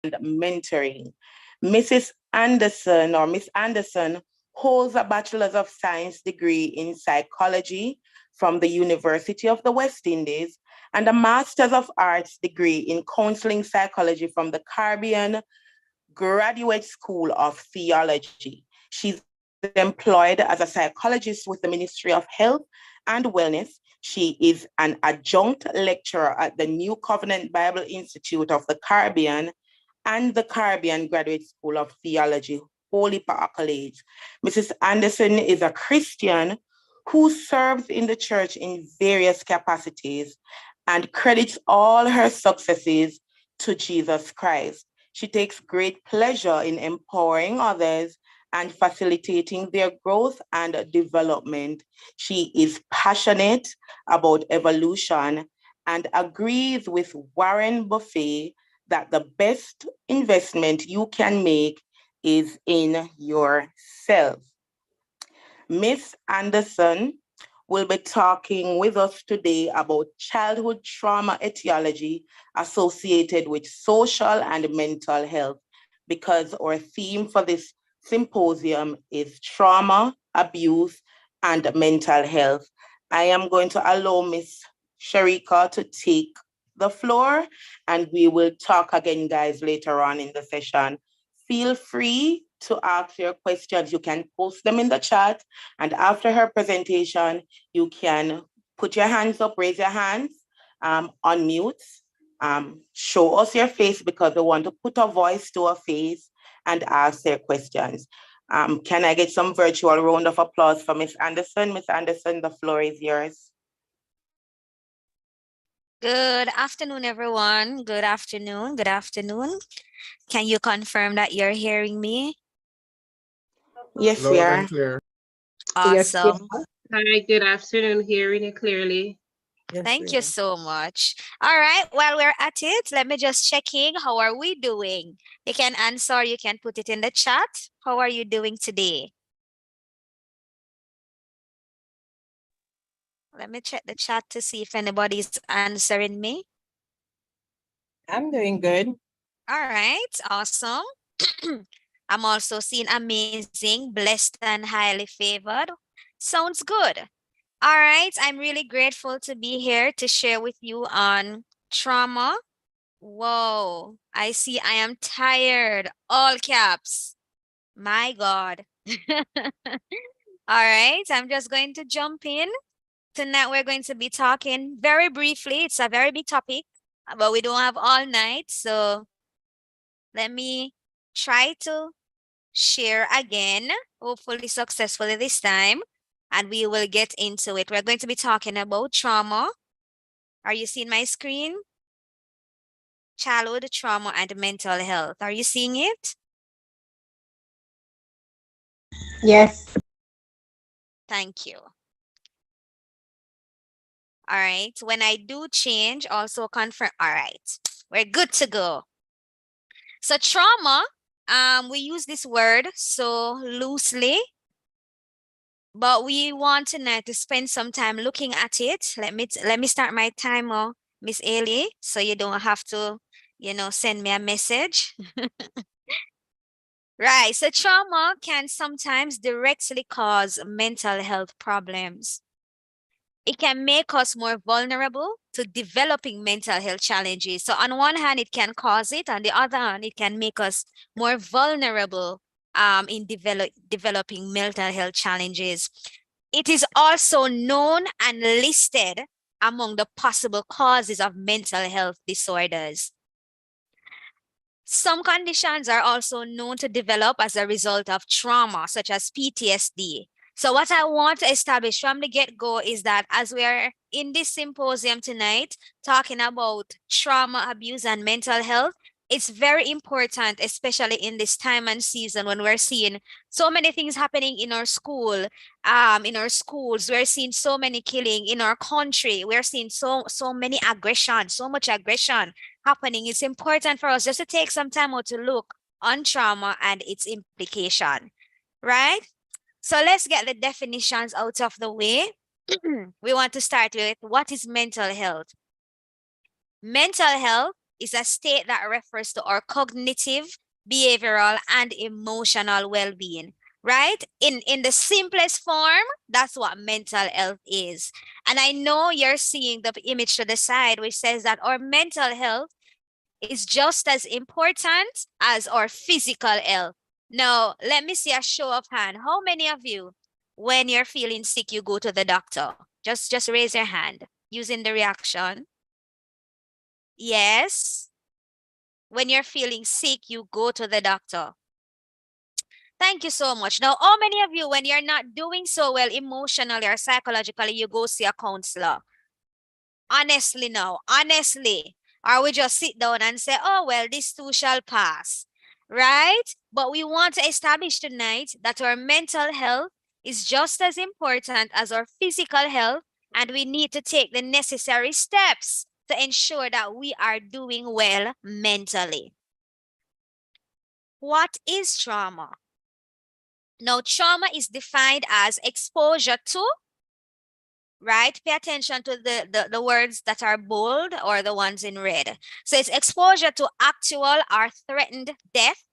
mentoring. Mrs. Anderson or Miss Anderson holds a Bachelor's of Science degree in psychology from the University of the West Indies and a Master's of Arts degree in counseling psychology from the Caribbean Graduate School of Theology. She's employed as a psychologist with the Ministry of Health and Wellness. She is an adjunct lecturer at the New Covenant Bible Institute of the Caribbean and the Caribbean Graduate School of Theology, Holy accolades. Mrs. Anderson is a Christian who serves in the church in various capacities and credits all her successes to Jesus Christ. She takes great pleasure in empowering others and facilitating their growth and development. She is passionate about evolution and agrees with Warren Buffett that the best investment you can make is in yourself. Miss Anderson will be talking with us today about childhood trauma etiology associated with social and mental health, because our theme for this symposium is trauma, abuse, and mental health. I am going to allow Miss Sharika to take the floor, and we will talk again, guys, later on in the session. Feel free to ask your questions. You can post them in the chat, and after her presentation, you can put your hands up, raise your hands, unmute, show us your face because we want to put a voice to a face and ask their questions. Can I get some virtual round of applause for Miss Anderson? Miss Anderson, the floor is yours. Good afternoon, everyone. Good afternoon. Good afternoon. Can you confirm that you're hearing me? Yes, we are. Awesome. Yes. Hi, good afternoon. Hearing it clearly. Yes, thank you so much. All right, while we're at it, let me just check in. How are we doing? You can answer, you can put it in the chat. How are you doing today? Let me check the chat to see if anybody's answering me. I'm doing good. All right, awesome. I'm also seeing amazing, blessed, and highly favored. Sounds good. All right, I'm really grateful to be here to share with you on trauma. Whoa, I see I am tired, all caps. My God. All right, I'm just going to jump in. Tonight we're going to be talking very briefly. It's a very big topic, but we don't have all night. So let me try to share again, hopefully successfully this time, and we will get into it. We're going to be talking about trauma. Are you seeing my screen? Childhood trauma and mental health. Are you seeing it? Yes. Thank you. All right. When I do change, also confirm. All right. We're good to go. So trauma, we use this word so loosely, but we want tonight to spend some time looking at it. Let me start my timer, Miss Ailey, so you don't have to, send me a message. Right. So trauma can sometimes directly cause mental health problems. It can make us more vulnerable to developing mental health challenges. So on one hand, it can cause it. On the other hand, it can make us more vulnerable in developing mental health challenges. It is also known and listed among the possible causes of mental health disorders. Some conditions are also known to develop as a result of trauma, such as PTSD. So what I want to establish from the get-go is that as we are in this symposium tonight, talking about trauma, abuse, and mental health, it's very important, especially in this time and season when we're seeing so many things happening in our school, in our schools. We're seeing so many killing in our country. We're seeing so many aggression, so much aggression happening. It's important for us just to take some time out to look on trauma and its implication, right? So let's get the definitions out of the way. We want to start with what is mental health? Mental health is a state that refers to our cognitive, behavioral, and emotional well-being, right? In the simplest form, that's what mental health is. And I know you're seeing the image to the side, which says that our mental health is just as important as our physical health. Now, let me see a show of hand. How many of you, when you're feeling sick, you go to the doctor? Just raise your hand using the reaction. Yes. When you're feeling sick, you go to the doctor. Thank you so much. Now, how many of you, when you're not doing so well emotionally or psychologically, you go see a counselor? Honestly, no. Honestly. Or we just sit down and say, oh, well, this too shall pass. Right? But we want to establish tonight that our mental health is just as important as our physical health, and we need to take the necessary steps to ensure that we are doing well mentally. What is trauma? Now, trauma is defined as exposure to, right? Pay attention to the words that are bold or the ones in red. So it's exposure to actual or threatened death,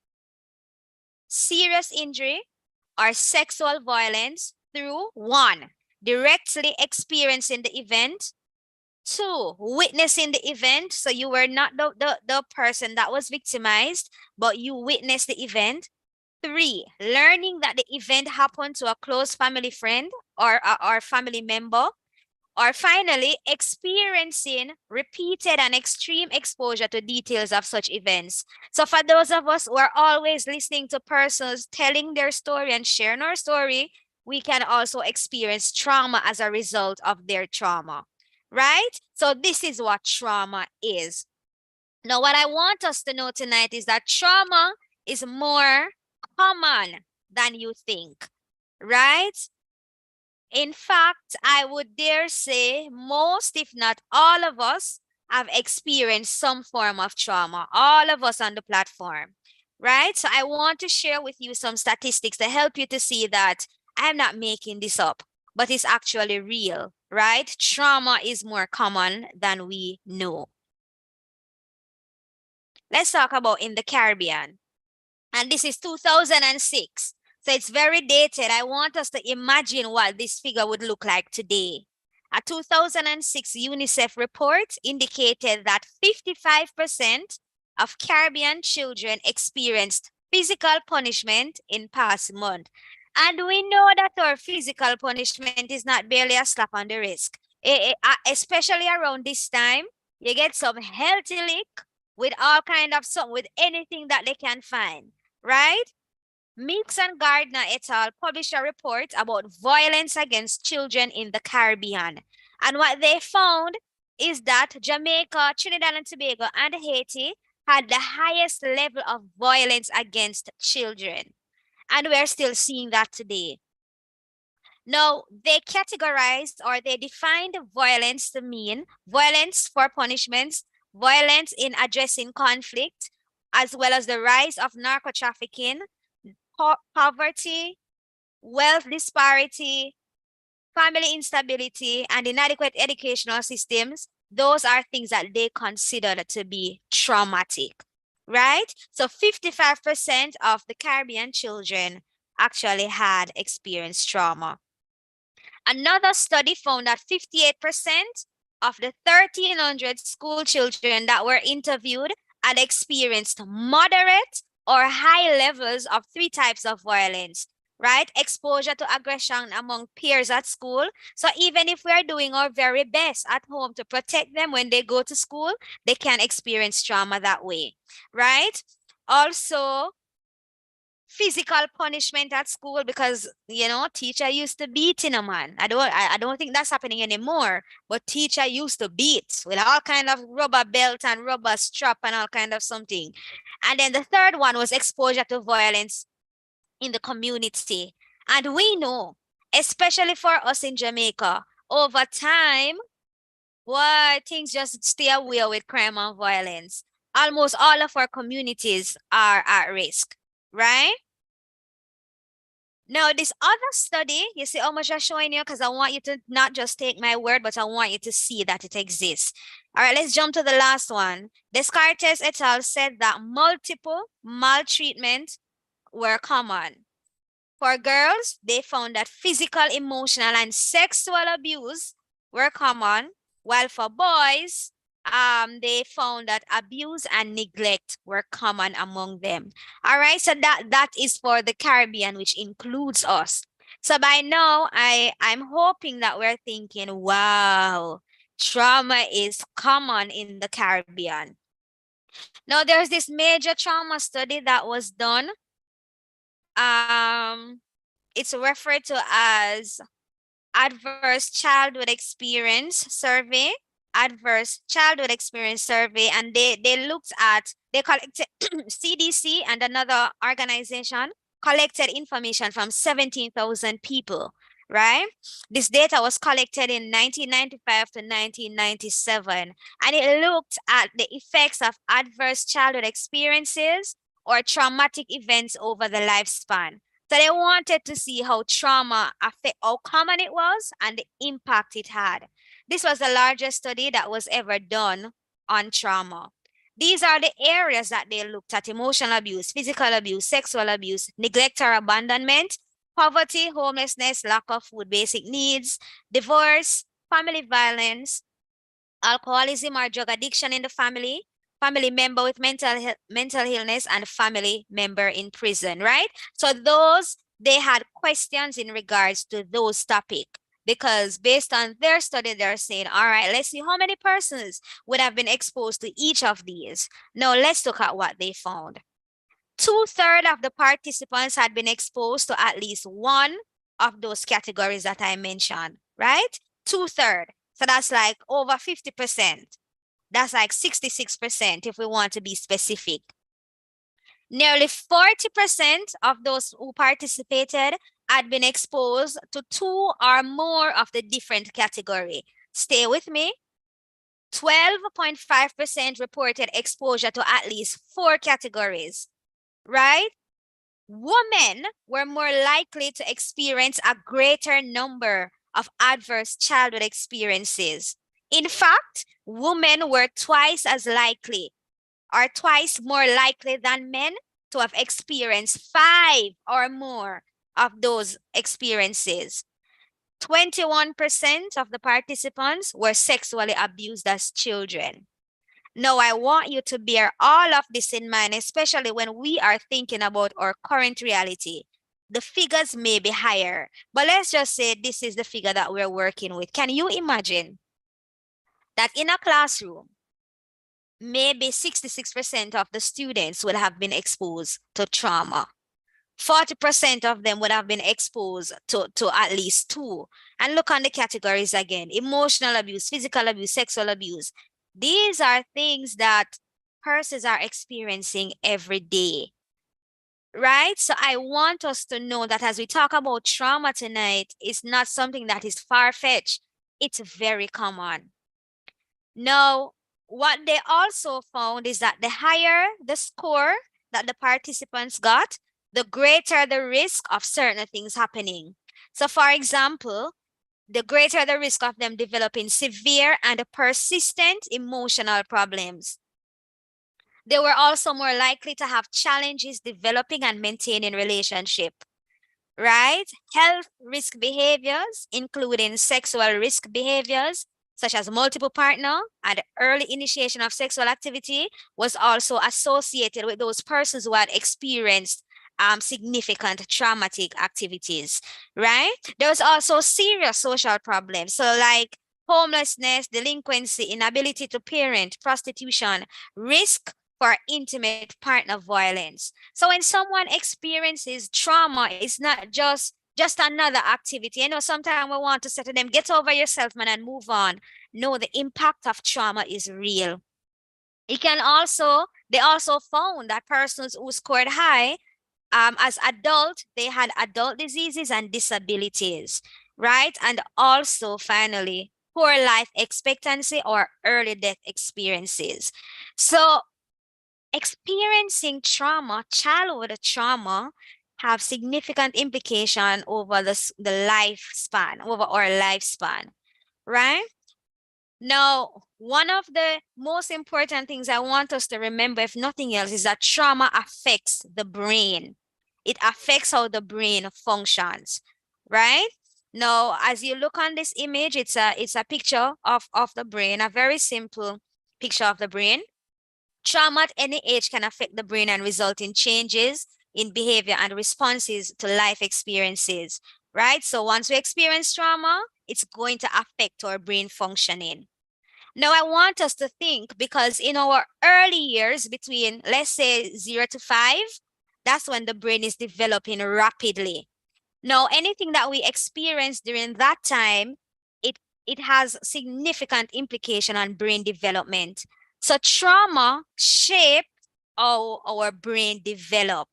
serious injury, or sexual violence through one, directly experiencing the event, two, witnessing the event. So you were not the person that was victimized, but you witnessed the event. Three, learning that the event happened to a close family friend or family member. Or finally, experiencing repeated and extreme exposure to details of such events. So for those of us who are always listening to persons telling their story and sharing our story, we can also experience trauma as a result of their trauma, right? So this is what trauma is. Now, what I want us to know tonight is that trauma is more common than you think, right? In fact, I would dare say most, if not all of us, have experienced some form of trauma, all of us on the platform, right? So I want to share with you some statistics to help you to see that I'm not making this up, but it's actually real, right? Trauma is more common than we know. Let's talk about in the Caribbean. And this is 2006. So it's very dated. I want us to imagine what this figure would look like today. A 2006 UNICEF report indicated that 55% of Caribbean children experienced physical punishment in past month. And we know that our physical punishment is not barely a slap on the wrist. Especially around this time, you get some healthy lick with all kind of something, with anything that they can find, right? Meeks and Gardner et al. Published a report about violence against children in the Caribbean. And what they found is that Jamaica, Trinidad and Tobago, and Haiti had the highest level of violence against children. And we're still seeing that today. Now, they categorized or they defined violence to mean violence for punishments, violence in addressing conflict, as well as the rise of narco trafficking, poverty, wealth disparity, family instability, and inadequate educational systems. Those are things that they consider to be traumatic, right? So 55% of the Caribbean children actually had experienced trauma. Another study found that 58% of the 1,300 school children that were interviewed had experienced moderate or high levels of three types of violence, right? Exposure to aggression among peers at school. So even if we are doing our very best at home to protect them when they go to school, they can experience trauma that way, right? Also, physical punishment at school because teacher used to beat a man. I don't think that's happening anymore, but teacher used to beat with all kind of rubber belt and rubber strap and all kind of something. And then the third one was exposure to violence in the community. And we know, especially for us in Jamaica, over time, why things just stay away with crime and violence. Almost all of our communities are at risk, right? Now, this other study, you see how much I'm showing you because I want you to not just take my word, but I want you to see that it exists. All right, let's jump to the last one. Descartes et al. Said that multiple maltreatment were common. For girls, they found that physical, emotional, and sexual abuse were common, while for boys, they found that abuse and neglect were common among them. All right, so that is for the Caribbean, which includes us. So by now, I'm hoping that we're thinking, wow, trauma is common in the Caribbean. Now, there's this major trauma study that was done. It's referred to as Adverse Childhood Experience Survey, Adverse Childhood Experience Survey, and they looked at, they collected CDC and another organization collected information from 17,000 people, right? This data was collected in 1995 to 1997, and it looked at the effects of adverse childhood experiences or traumatic events over the lifespan. So they wanted to see how trauma affect how common it was and the impact it had. This was the largest study that was ever done on trauma. These are the areas that they looked at: emotional abuse, physical abuse, sexual abuse, neglect or abandonment, poverty, homelessness, lack of food, basic needs, divorce, family violence, alcoholism or drug addiction in the family, family member with mental illness, and family member in prison, right? So those, they had questions in regards to those topics, because based on their study, they're saying, all right, let's see how many persons would have been exposed to each of these. Now let's look at what they found. 2/3 of the participants had been exposed to at least one of those categories that I mentioned, right? 2/3. So that's like over 50%. That's like 66% if we want to be specific. Nearly 40% of those who participated had been exposed to 2 or more of the different category. Stay with me. 12.5% reported exposure to at least 4 categories, right? Women were more likely to experience a greater number of adverse childhood experiences. In fact, women were twice as likely, or twice more likely than men, to have experienced 5 or more of those experiences. 21% of the participants were sexually abused as children. Now, I want you to bear all of this in mind, especially when we are thinking about our current reality. The figures may be higher, but let's just say this is the figure that we're working with. Can you imagine that in a classroom, maybe 66% of the students would have been exposed to trauma? 40% of them would have been exposed to at least 2. And look on the categories again: emotional abuse, physical abuse, sexual abuse. These are things that persons are experiencing every day, right? So I want us to know that as we talk about trauma tonight, it's not something that is far-fetched. It's very common. Now, what they also found is that the higher the score that the participants got, the greater the risk of certain things happening. So for example, the greater the risk of them developing severe and persistent emotional problems. They were also more likely to have challenges developing and maintaining relationship, right? Health risk behaviors, including sexual risk behaviors, such as multiple partner and early initiation of sexual activity, was also associated with those persons who had experienced significant traumatic activities, right? There was also serious social problems. So like homelessness, delinquency, inability to parent, prostitution, risk for intimate partner violence. So when someone experiences trauma, it's not just another activity. You know, sometimes we want to say to them, get over yourself, man, and move on. No, the impact of trauma is real. It can also, they also found that persons who scored high as adult, they had adult diseases and disabilities, right? And also, finally, poor life expectancy or early death experiences. So experiencing trauma, childhood trauma, have significant implication over the lifespan, over our lifespan, right? Now, one of the most important things I want us to remember, if nothing else, is that trauma affects the brain. It affects how the brain functions, right? Now, as you look on this image, it's a picture of the brain, a very simple picture of the brain. Trauma at any age can affect the brain and result in changes in behavior and responses to life experiences, right? So once we experience trauma, it's going to affect our brain functioning. Now, I want us to think, because in our early years, between, let's say, 0 to 5, that's when the brain is developing rapidly. Now, anything that we experience during that time, it has significant implication on brain development. So trauma shaped how our brain develop,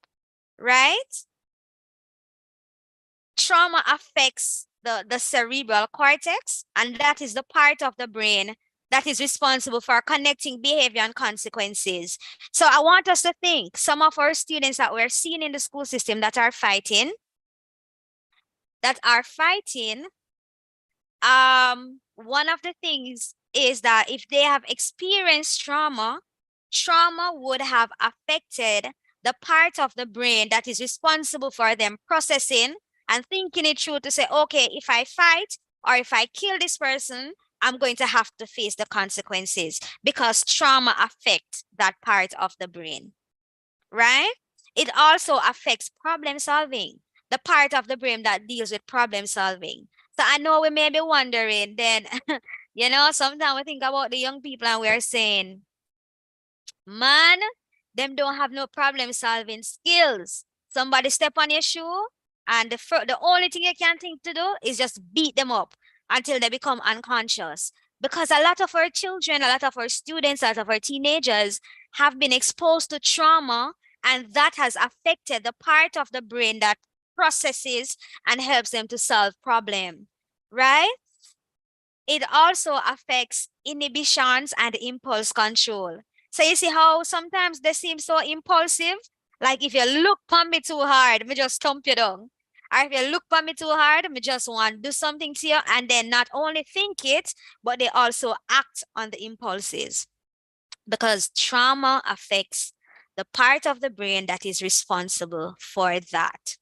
right? Trauma affects the cerebral cortex, and that is the part of the brain that is responsible for connecting behavior and consequences. So I want us to think, some of our students that we're seeing in the school system that are fighting, one of the things is that if they have experienced trauma, trauma would have affected the part of the brain that is responsible for them processing and thinking it through to say, okay, if I fight or if I kill this person, I'm going to have to face the consequences, because trauma affects that part of the brain, right? It also affects problem solving, the part of the brain that deals with problem solving. So I know we may be wondering then, sometimes we think about the young people and we're saying, man, them don't have no problem solving skills. Somebody step on your shoe and the only thing you can think to do is just beat them up until they become unconscious. Because a lot of our children, a lot of our students, a lot of our teenagers have been exposed to trauma, and that has affected the part of the brain that processes and helps them to solve problem, right? It also affects inhibitions and impulse control. So you see how sometimes they seem so impulsive? Like if you look on me too hard, me just stomp you down. Or if you look on me too hard, me just want to do something to you, and then not only think it, but they also act on the impulses. Because trauma affects the part of the brain that is responsible for that.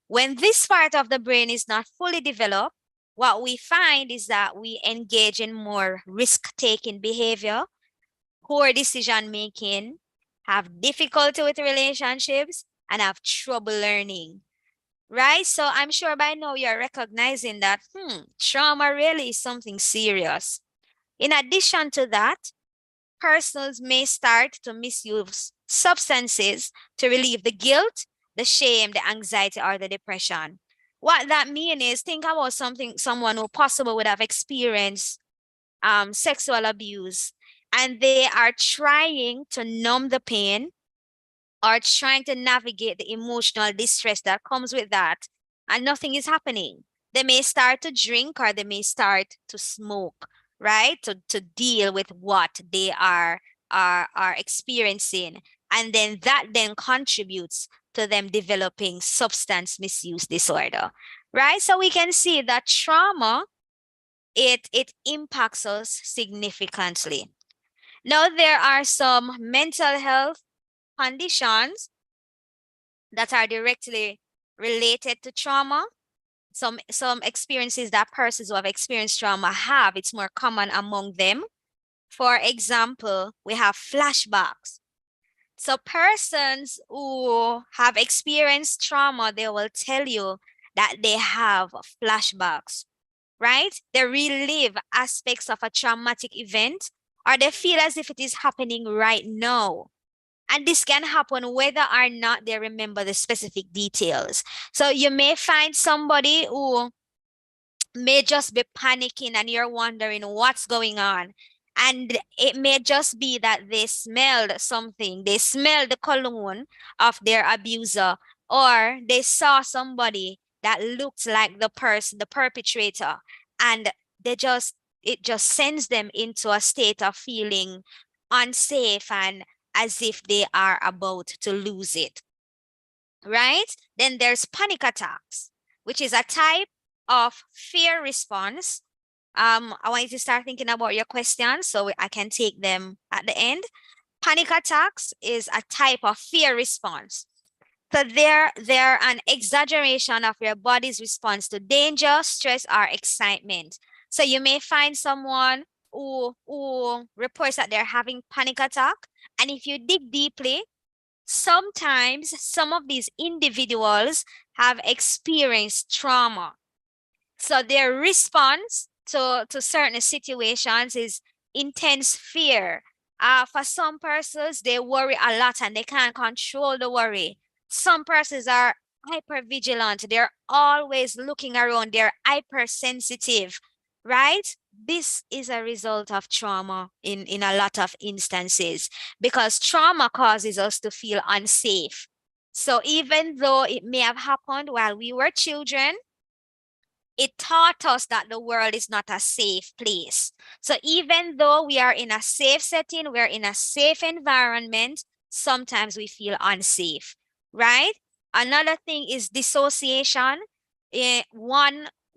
When this part of the brain is not fully developed, what we find is that we engage in more risk-taking behavior, poor decision-making, have difficulty with relationships, and have trouble learning, right? So I'm sure by now you're recognizing that trauma really is something serious. In addition to that, persons may start to misuse substances to relieve the guilt, the shame, the anxiety, or the depression. What that means is, think about someone who possibly would have experienced sexual abuse, and they are trying to numb the pain or trying to navigate the emotional distress that comes with that, and nothing is happening. They may start to drink or they may start to smoke, right? To deal with what they are experiencing. And then that then contributes to them developing substance misuse disorder, right? So we can see that trauma, it impacts us significantly. Now, there are some mental health conditions that are directly related to trauma. Some experiences that persons who have experienced trauma have, it's more common among them. For example, we have flashbacks. So persons who have experienced trauma, they will tell you that they have flashbacks, right? They relive aspects of a traumatic event, or they feel as if it is happening right now. And this can happen whether or not they remember the specific details. So you may find somebody who may just be panicking and you're wondering what's going on. And it may just be that they smelled something. They smelled the cologne of their abuser, or they saw somebody that looked like the person, the perpetrator, and it just sends them into a state of feeling unsafe and as if they are about to lose it. right? Then there's panic attacks, which is a type of fear response. I want you to start thinking about your questions so I can take them at the end. Panic attacks is a type of fear response. So they're an exaggeration of your body's response to danger, stress, or excitement. So you may find someone who reports that they're having panic attack. And if you dig deeply, sometimes some of these individuals have experienced trauma. So their response to certain situations is intense fear. For some persons, they worry a lot and they can't control the worry. Some persons are hypervigilant. They're always looking around. They're hypersensitive, right? This is a result of trauma in a lot of instances because trauma causes us to feel unsafe. So even though it may have happened while we were children, it taught us that the world is not a safe place. So even though we are in a safe setting, we're in a safe environment, sometimes we feel unsafe, right? Another thing is dissociation.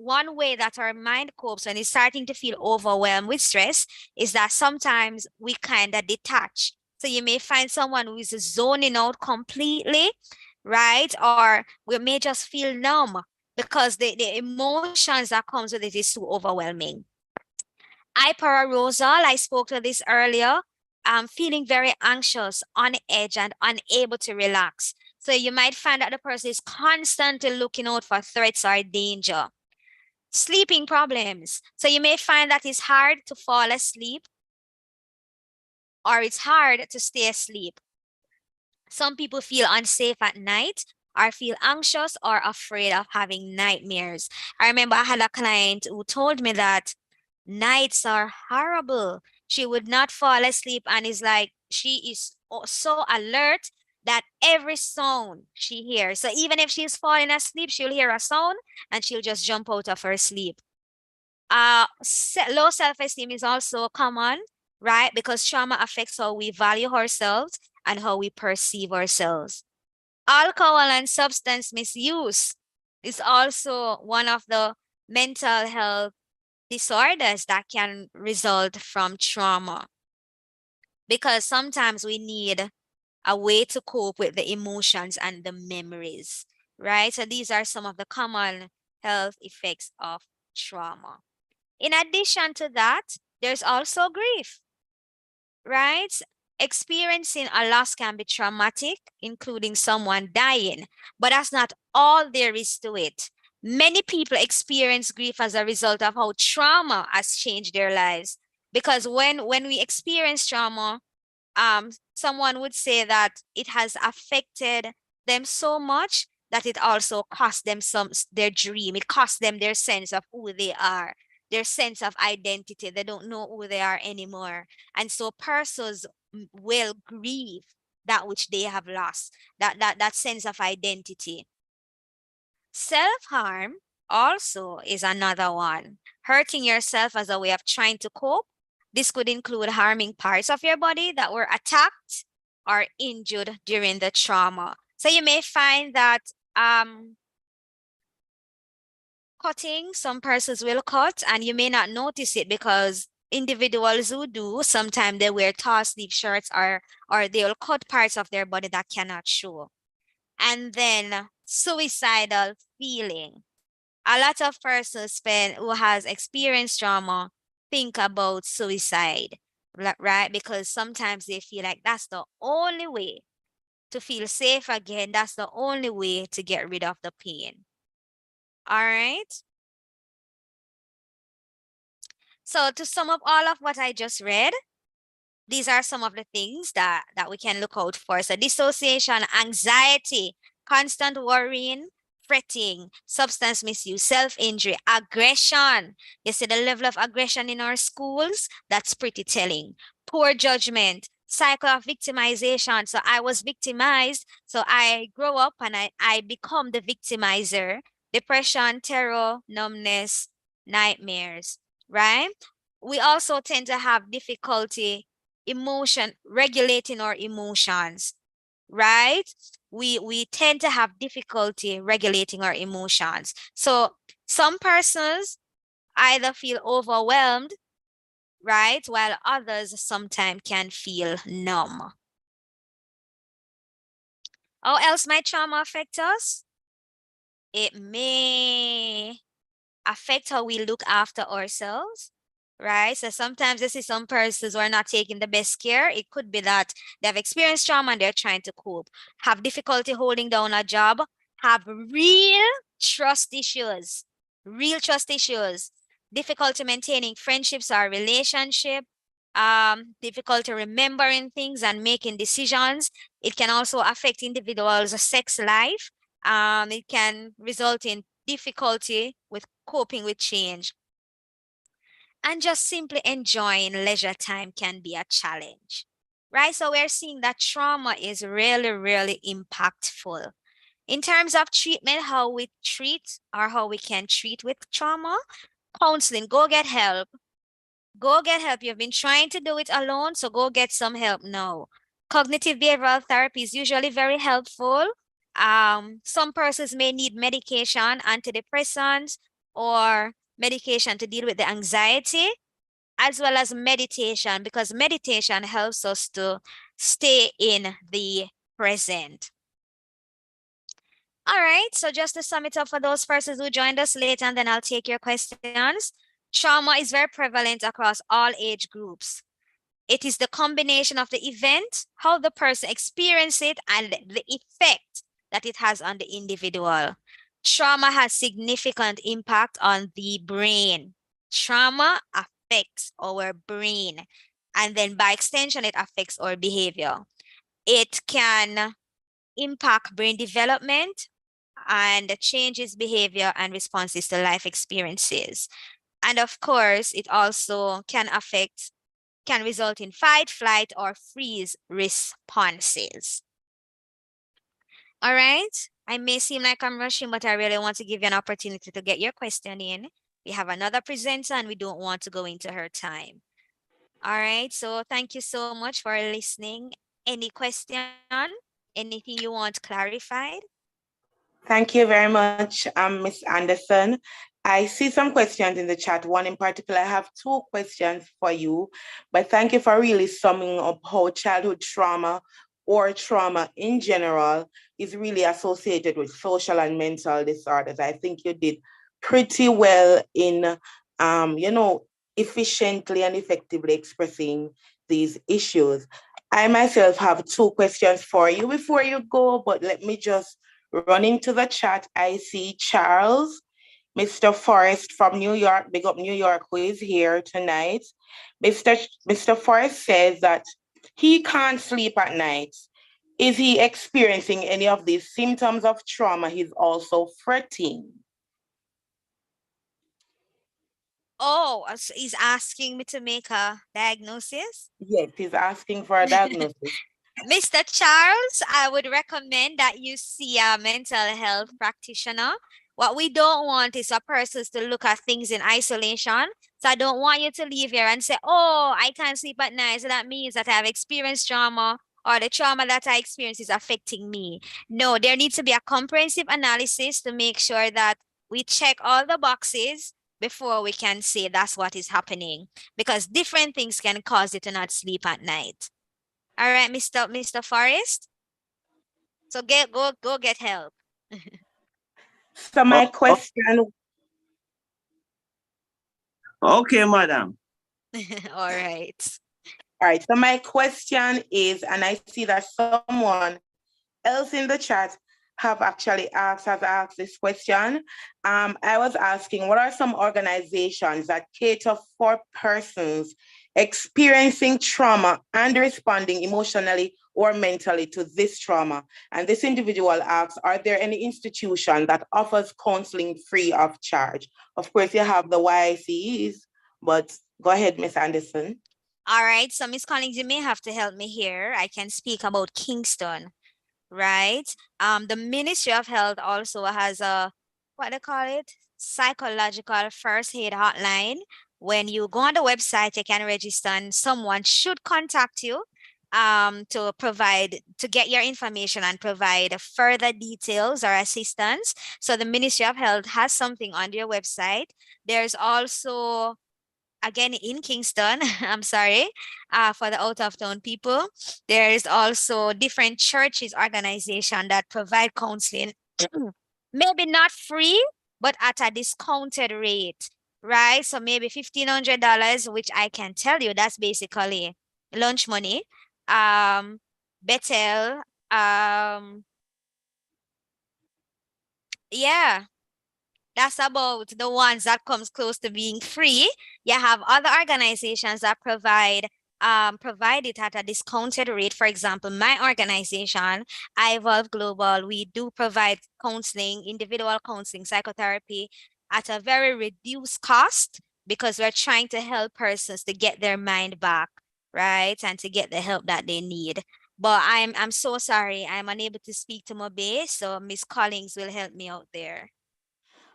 One way that our mind copes when it's starting to feel overwhelmed with stress is that sometimes we kind of detach. So you may find someone who is zoning out completely, right? Or we may just feel numb because the emotions that comes with it is too overwhelming. Hyperarousal, I spoke to this earlier, feeling very anxious, on edge, and unable to relax. So you might find that the person is constantly looking out for threats or danger. Sleeping problems. So you may find that it's hard to fall asleep or it's hard to stay asleep. Some people feel unsafe at night or feel anxious or afraid of having nightmares. I remember I had a client who told me that nights are horrible. She would not fall asleep and is like, she is so alert that every sound she hears. So even if she's falling asleep, she'll hear a sound and she'll just jump out of her sleep. Low self-esteem is also common, right? Because trauma affects how we value ourselves and how we perceive ourselves. Alcohol and substance misuse is also one of the mental health disorders that can result from trauma. Because sometimes we need a way to cope with the emotions and the memories, right? So these are some of the common health effects of trauma. In addition to that, there's also grief, right? Experiencing a loss can be traumatic, including someone dying, but that's not all there is to it. Many people experience grief as a result of how trauma has changed their lives. Because when we experience trauma, someone would say that it has affected them so much that it also cost them their dream. It cost them their sense of who they are, their sense of identity. They don't know who they are anymore. And so persons will grieve that which they have lost, that sense of identity. Self-harm also is another one. Hurting yourself as a way of trying to cope. This could include harming parts of your body that were attacked or injured during the trauma. So you may find that cutting, some persons will cut and you may not notice it because individuals who do, sometimes they wear tall sleeve shirts or they'll cut parts of their body that cannot show. And then suicidal feeling. A lot of persons who has experienced trauma think about suicide, right? Because sometimes they feel like that's the only way to feel safe again. That's the only way to get rid of the pain. All right. So to sum up all of what I just read, these are some of the things that we can look out for. So dissociation, anxiety, constant worrying, fretting, substance misuse, self-injury, aggression. You see the level of aggression in our schools? That's pretty telling. Poor judgment, cycle of victimization. So I was victimized, so I grow up and I become the victimizer. Depression, terror, numbness, nightmares, right? We also tend to have difficulty regulating our emotions. right? We tend to have difficulty regulating our emotions. So some persons either feel overwhelmed, right? While others sometimes can feel numb. How else might trauma affect us? It may affect how we look after ourselves, right? So sometimes this is some persons who are not taking the best care. It could be that they have experienced trauma and they're trying to cope, have difficulty holding down a job, have real trust issues, difficulty maintaining friendships or relationship, difficulty remembering things and making decisions. It can also affect individuals' sex life. It can result in difficulty with coping with change. And just simply enjoying leisure time can be a challenge, right? So we're seeing that trauma is really, really impactful. In terms of treatment, how we treat or how we can treat with trauma, counseling, go get help. Go get help. You've been trying to do it alone, so go get some help now. Cognitive behavioral therapy is usually very helpful. Some persons may need medication, antidepressants, or medication to deal with the anxiety, as well as meditation, because meditation helps us to stay in the present. All right, so just to sum it up for those persons who joined us late, and then I'll take your questions. Trauma is very prevalent across all age groups. It is the combination of the event, how the person experiences it, and the effect that it has on the individual. Trauma has significant impact on the brain. Trauma affects our brain, and then by extension, it affects our behavior. It can impact brain development and changes behavior and responses to life experiences. And of course, it also can result in fight, flight, or freeze responses. All right. I may seem like I'm rushing, but I really want to give you an opportunity to get your question in. We have another presenter and we don't want to go into her time. All right. So thank you so much for listening. Any question? Anything you want clarified? Thank you very much, Ms. Anderson. I see some questions in the chat. One in particular, I have two questions for you, but thank you for really summing up how childhood trauma or trauma in general is really associated with social and mental disorders. I think you did pretty well in, efficiently and effectively expressing these issues. I myself have two questions for you before you go, but let me just run into the chat. I see Charles, Mr. Forrest from New York, big up New York, who is here tonight. Mr. Forrest says that he can't sleep at night. Is he experiencing any of these symptoms of trauma? He's also fretting. Oh, he's asking me to make a diagnosis? Yes, he's asking for a diagnosis. Mr. Charles, I would recommend that you see a mental health practitioner. What we don't want is a person to look at things in isolation. So I don't want you to leave here and say, oh, I can't sleep at night. So that means that I've experienced trauma or the trauma that I experience is affecting me. No, there needs to be a comprehensive analysis to make sure that we check all the boxes before we can say that's what is happening, because different things can cause you to not sleep at night. All right, Mr. Forrest. So go get help. So my Oh, question, okay, madam. All right. all right, so my question is, and I see that someone else in the chat has asked this question. I was asking, what are some organizations that cater for persons experiencing trauma and responding emotionally or mentally to this trauma? And this individual asks, are there any institution that offers counseling free of charge? Of course, you have the YCEs, but go ahead, Miss Anderson. All right. So Miss Collins, you may have to help me here. I can speak about Kingston, right? The Ministry of Health also has a, what they call it, psychological first aid hotline. When you go on the website, you can register and someone should contact you to get your information and provide further details or assistance. So the Ministry of Health has something on their website. There's also, again, in Kingston, I'm sorry, for the out of town people, there is also different churches, organization that provide counseling, maybe not free, but at a discounted rate, right? So maybe $1,500, which I can tell you that's basically lunch money. Bethel, yeah, that's about the ones that comes close to being free. You have other organizations that provide it at a discounted rate. For example, my organization, I Evolve Global, we do provide counseling, individual counseling, psychotherapy at a very reduced cost because we're trying to help persons to get their mind back, right? And to get the help that they need. But I'm so sorry, I'm unable to speak to Mobe, so Miss Collins will help me out there.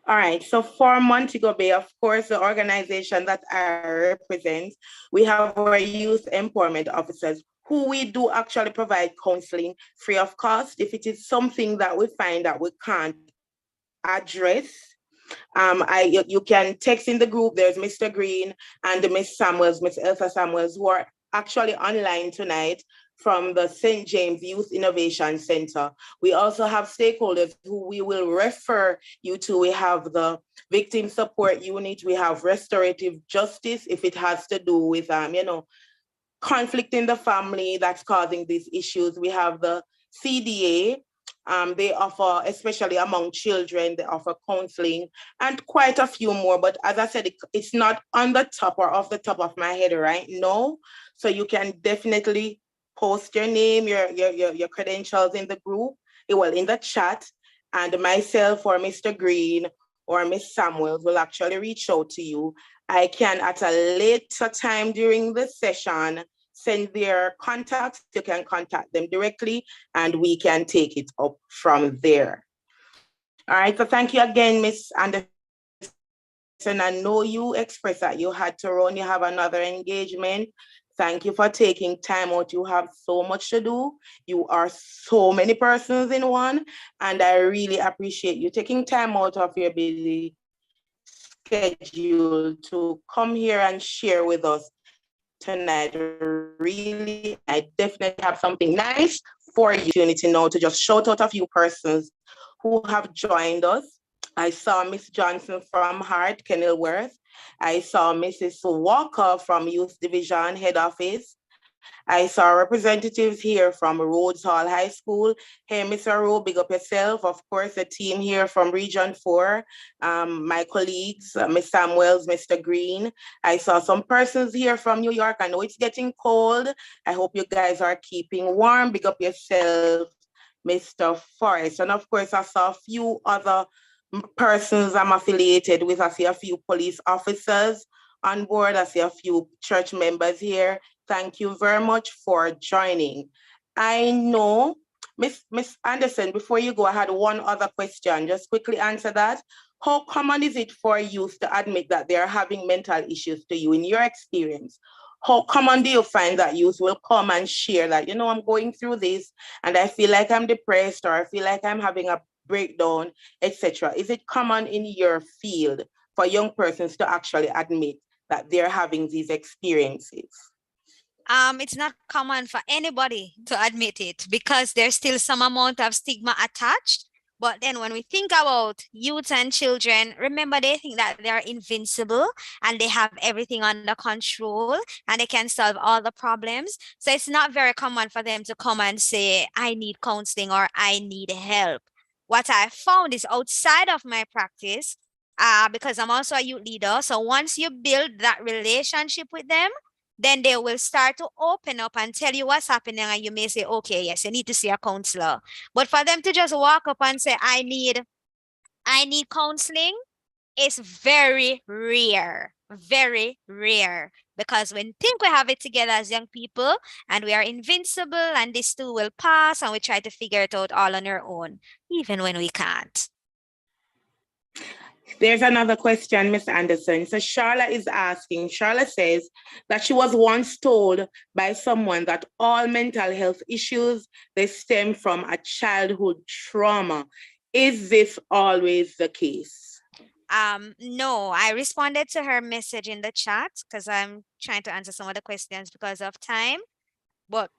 All right, so for Montego Bay, of course, the organization that I represent, we have our youth empowerment officers who we do actually provide counseling free of cost if it is something that we find that we can't address. You can text in the group. There's Mr. Green and Miss Samuels, Miss Elsa Samuels, who are actually online tonight from the St. James Youth Innovation Center. We also have stakeholders who we will refer you to. We have the Victim Support Unit. We have Restorative Justice if it has to do with, conflict in the family that's causing these issues. We have the CDA. They offer, especially among children, they offer counseling and quite a few more. But as I said, it's not on the top or off the top of my head right now. So you can definitely post your name, your credentials in the group, well, in the chat, and myself or Mr. Green or Miss Samuels will actually reach out to you. I can, at a later time during the session, send their contacts. You can contact them directly and we can take it up from there. All right, so thank you again, Miss Anderson. I know you expressed that you had to run, you have another engagement. Thank you for taking time out. You have so much to do. You are so many persons in one, and I really appreciate you taking time out of your busy schedule to come here and share with us tonight. Really, I definitely have something nice for you. Opportunity now to just shout out a few persons who have joined us. I saw Miss Johnson from Hart, Kenilworth. I saw Mrs. Walker from Youth Division Head Office. I saw representatives here from Rhodes Hall High School. Hey, Mr. Rowe, big up yourself. Of course, the team here from Region 4, my colleagues, Ms. Samuels, Mr. Green. I saw some persons here from New York. I know it's getting cold. I hope you guys are keeping warm. Big up yourself, Mr. Forrest. And of course, I saw a few other persons I'm affiliated with. I see a few police officers on board. I see a few church members here. Thank you very much for joining. I know, Miss Anderson, before you go, I had one other question. Just quickly answer that. How common is it for youth to admit that they are having mental issues to you in your experience? How common do you find that youth will come and share that, I'm going through this and I feel like I'm depressed or I feel like I'm having a breakdown, etc. Is it common in your field for young persons to actually admit that they're having these experiences? It's not common for anybody to admit it because there's still some amount of stigma attached. But then when we think about youth and children, remember they think that they're invincible and they have everything under control and they can solve all the problems. So it's not very common for them to come and say, I need counseling or I need help. What I found is outside of my practice, because I'm also a youth leader. So once you build that relationship with them, then they will start to open up and tell you what's happening. And you may say, okay, yes, you need to see a counselor. But for them to just walk up and say, I need counseling, is very rare, because when think we have it together as young people and we are invincible and this too will pass and we try to figure it out all on our own, even when we can't. There's another question, Miss Anderson. So Charlotte is asking, Charlotte says that she was once told by someone that all mental health issues, they stem from a childhood trauma. Is this always the case? No, I responded to her message in the chat because I'm trying to answer some of the questions because of time, but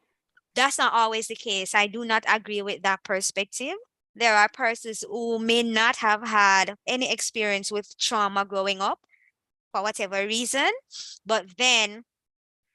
that's not always the case. I do not agree with that perspective. There are persons who may not have had any experience with trauma growing up for whatever reason, but then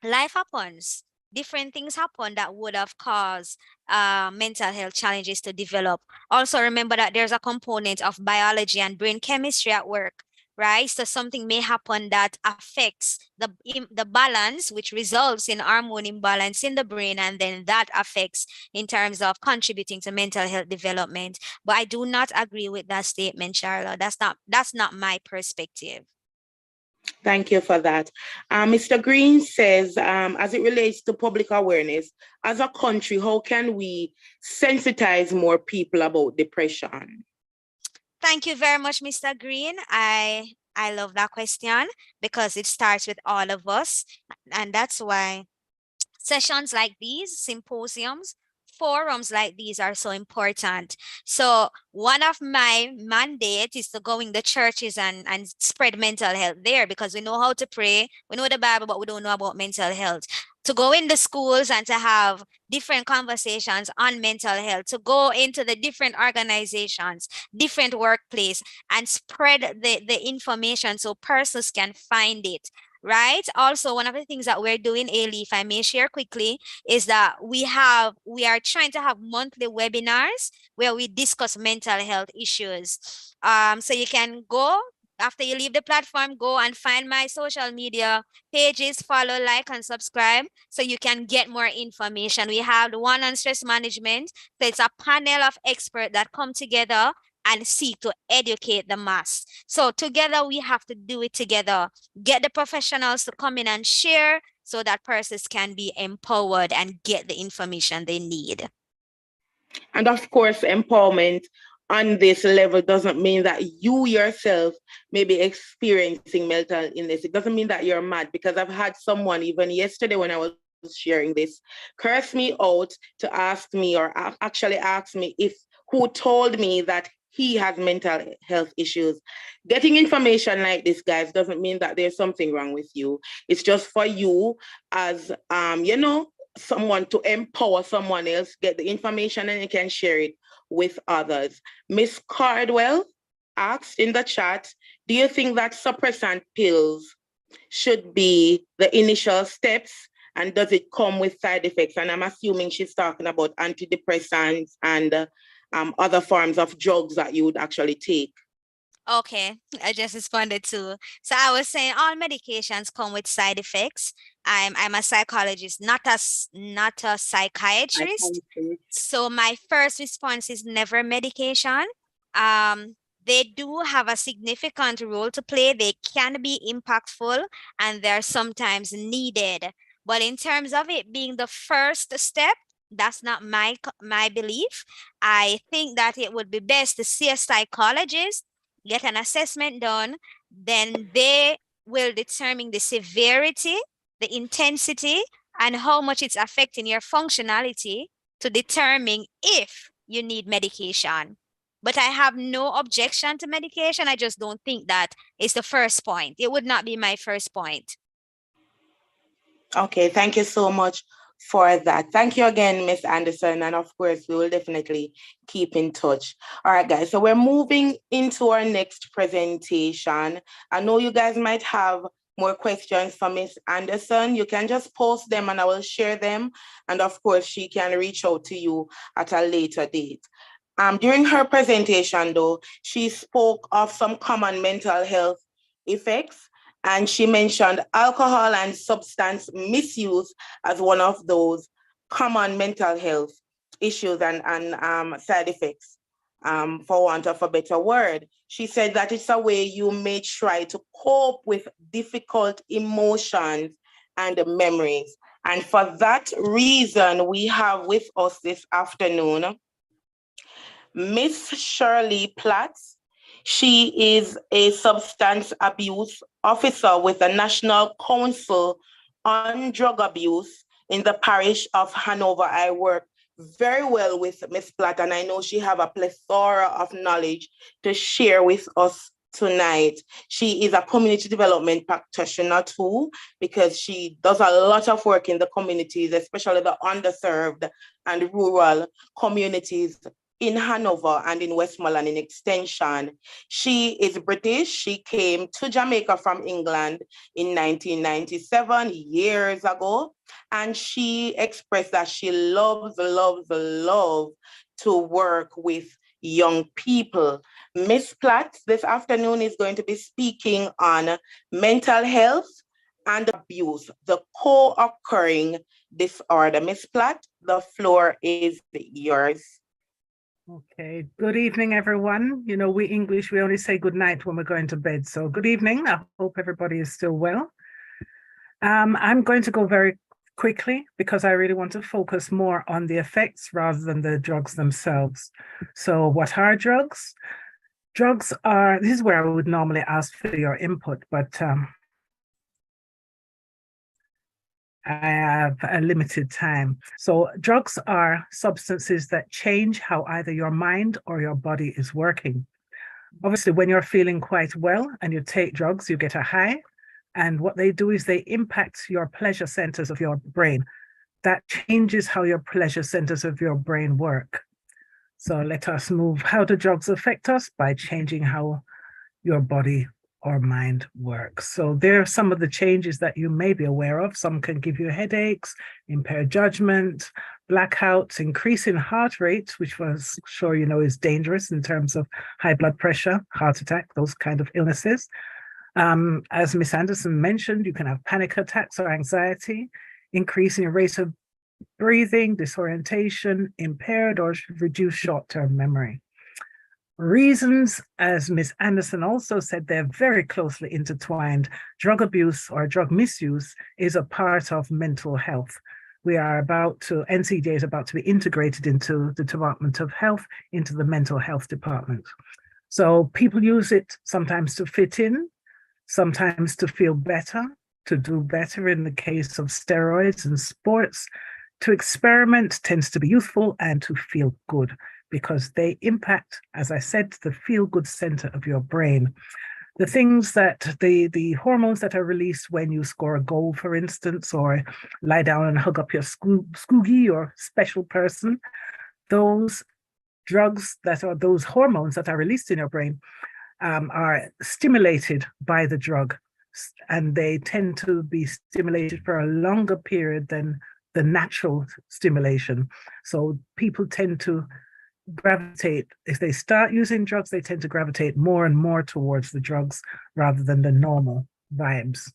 life happens. Different things happen that would have caused mental health challenges to develop. Also, remember that there's a component of biology and brain chemistry at work, right? So something may happen that affects the balance, which results in hormone imbalance in the brain, and then that affects in terms of contributing to mental health development. But I do not agree with that statement, Charlotte. That's not my perspective. Thank you for that. Mr. Green says, as it relates to public awareness, as a country, how can we sensitize more people about depression? Thank you very much, Mr. Green. I love that question because it starts with all of us. And that's why sessions like these, symposiums, forums like these are so important. So one of my mandate is to go in the churches and spread mental health there, because we know how to pray, we know the Bible, but we don't know about mental health. To go in the schools and to have different conversations on mental health, to go into the different organizations, different workplace, and spread the information so persons can find it, right? Also, one of the things that we're doing, Ailey, if I may share quickly, is that we are trying to have monthly webinars where we discuss mental health issues. So you can go after you leave the platform, go and find my social media pages, follow, like, and subscribe so you can get more information. We have the one on stress management. So it's a panel of experts that come together and seek to educate the mass. So together we have to do it together. Get the professionals to come in and share so that persons can be empowered and get the information they need. And of course, empowerment on this level doesn't mean that you yourself may be experiencing mental illness. It doesn't mean that you're mad, because I've had someone even yesterday when I was sharing this curse me out to ask me, or actually ask me if who told me that he has mental health issues. Getting information like this, guys, doesn't mean that there's something wrong with you. It's just for you as someone to empower someone else, get the information, and you can share it with others. Miss Cardwell asked in the chat, do you think that suppressant pills should be the initial steps, and does it come with side effects? And I'm assuming she's talking about antidepressants and other forms of drugs that you would actually take. Okay, I just responded to. So I was saying all medications come with side effects. I'm a psychologist, not a psychiatrist. So my first response is never medication. They do have a significant role to play. They can be impactful and they're sometimes needed. But in terms of it being the first step, that's not my belief. I think that it would be best to see a psychologist, get an assessment done, then they will determine the severity, the intensity, and how much it's affecting your functionality to determine if you need medication. But I have no objection to medication. I just don't think that is the first point. It would not be my first point. Okay, thank you so much for that. Thank you again, Miss Anderson. And of course, we will definitely keep in touch. All right, guys. So we're moving into our next presentation. I know you guys might have more questions for Miss Anderson. You can just post them and I will share them. And of course, she can reach out to you at a later date. During her presentation, though, she spoke of some common mental health effects, and she mentioned alcohol and substance misuse as one of those common mental health issues and side effects, for want of a better word. She said that it's a way you may try to cope with difficult emotions and memories. And for that reason, we have with us this afternoon Miss Shirley Platts. She is a substance abuse officer with the National Council on Drug Abuse in the parish of Hanover. I work very well with Miss Platt, and I know she have a plethora of knowledge to share with us tonight. She is a community development practitioner too, because she does a lot of work in the communities, especially the underserved and rural communities in Hanover and in Westmoreland in extension. She is British. She came to Jamaica from England in 1997, years ago, and she expressed that she loves to work with young people. Miss Platt this afternoon is going to be speaking on mental health and abuse, the co-occurring disorder. Miss Platt, the floor is yours. Okay, good evening, everyone. You know, we English, we only say good night when we're going to bed. So good evening. I hope everybody is still well. I'm going to go very quickly because I really want to focus more on the effects rather than the drugs themselves. So what are drugs? Drugs are, this is where I would normally ask for your input, but I have a limited time. So drugs are substances that change how either your mind or your body is working. Obviously, when you're feeling quite well and you take drugs, you get a high. And what they do is they impact your pleasure centers of your brain. That changes how your pleasure centers of your brain work. So let us move. How do drugs affect us? By changing how your body or mind works. So there are some of the changes that you may be aware of. Some can give you headaches, impaired judgment, blackouts, increase in heart rate, which was sure you know is dangerous in terms of high blood pressure, heart attack, those kind of illnesses. As Miss Anderson mentioned, you can have panic attacks or anxiety, increase in your rate of breathing, disorientation, impaired or reduced short-term memory. Reasons, as Ms. Anderson also said, they're very closely intertwined. Drug abuse or drug misuse is a part of mental health. We are about to, NCJ is about to be integrated into the Department of Health, into the mental health department. So people use it sometimes to fit in, sometimes to feel better, to do better in the case of steroids and sports. To experiment tends to be useful and to feel good, because they impact, as I said, the feel-good center of your brain. The things that, the hormones that are released when you score a goal, for instance, or lie down and hug up your scoogie or special person, those drugs that are, those hormones that are released in your brain are stimulated by the drug, and they tend to be stimulated for a longer period than the natural stimulation. So people tend to gravitate, if they start using drugs, they tend to gravitate more and more towards the drugs rather than the normal vibes.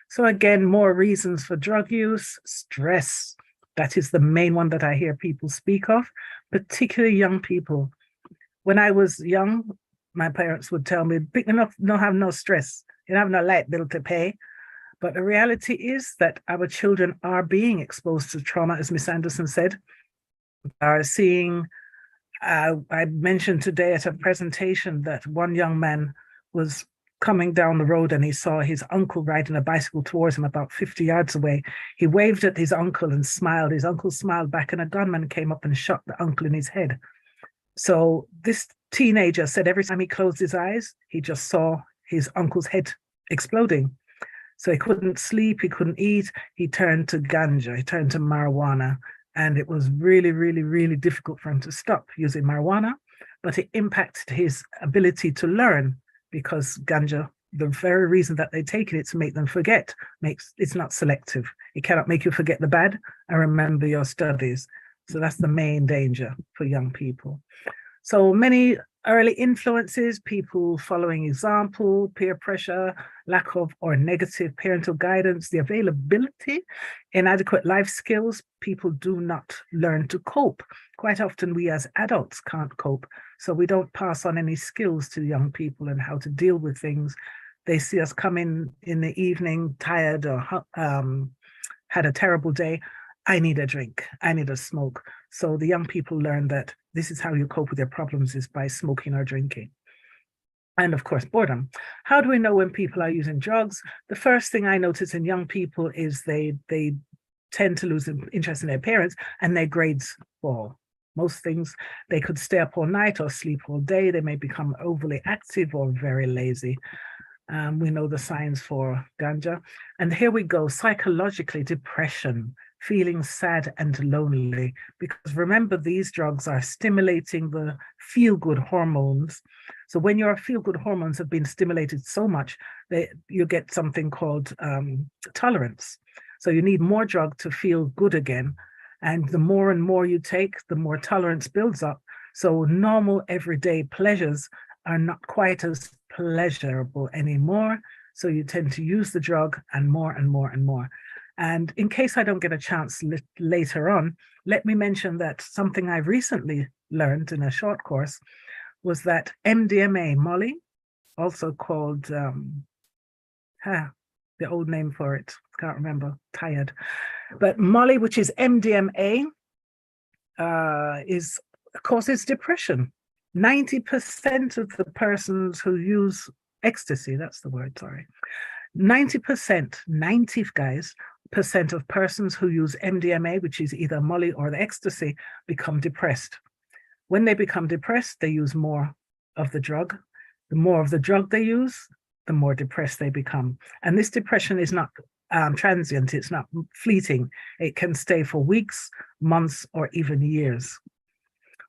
So again, more reasons for drug use. Stress, that is the main one that I hear people speak of, particularly young people. When I was young, my parents would tell me, big enough, don't have no stress, you don't have no light bill to pay. But the reality is that our children are being exposed to trauma, as Miss Anderson said, are seeing, I mentioned today at a presentation that one young man was coming down the road and he saw his uncle riding a bicycle towards him about 50 yards away. He waved at his uncle and smiled. His uncle smiled back and a gunman came up and shot the uncle in his head. So this teenager said every time he closed his eyes, he just saw his uncle's head exploding. So he couldn't sleep, he couldn't eat, he turned to ganja, he turned to marijuana. And it was really, really, really difficult for him to stop using marijuana, but it impacted his ability to learn, because ganja, the very reason that they take it to make them forget, it's not selective. It cannot make you forget the bad and remember your studies. So that's the main danger for young people. So many early influences, people following example, peer pressure, lack of or negative parental guidance, the availability, inadequate life skills, people do not learn to cope. Quite often we as adults can't cope, so we don't pass on any skills to young people and how to deal with things. They see us come in the evening tired or had a terrible day. I need a drink, I need a smoke. So the young people learn that this is how you cope with your problems, is by smoking or drinking. and of course, boredom. How do we know when people are using drugs? The first thing I notice in young people is they tend to lose interest in their parents and their grades fall. Most things, they could stay up all night or sleep all day. They may become overly active or very lazy. We know the signs for ganja. And here we go, psychologically, depression, feeling sad and lonely. Because remember, these drugs are stimulating the feel-good hormones. So when your feel-good hormones have been stimulated so much, you get something called tolerance. So you need more drug to feel good again. And the more and more you take, the more tolerance builds up. So normal everyday pleasures are not quite as pleasurable anymore. So you tend to use the drug and more and more and more. And in case I don't get a chance later on, let me mention that something I recently learned in a short course was that MDMA, Molly, also called, the old name for it, can't remember, tired. But Molly, which is MDMA, causes depression. 90% of the persons who use ecstasy, that's the word, sorry. 90%, 90 guys, percent of persons who use MDMA, which is either Molly or the ecstasy, become depressed. When they become depressed, they use more of the drug. The more of the drug they use, the more depressed they become. And this depression is not transient, it's not fleeting. It can stay for weeks, months, or even years.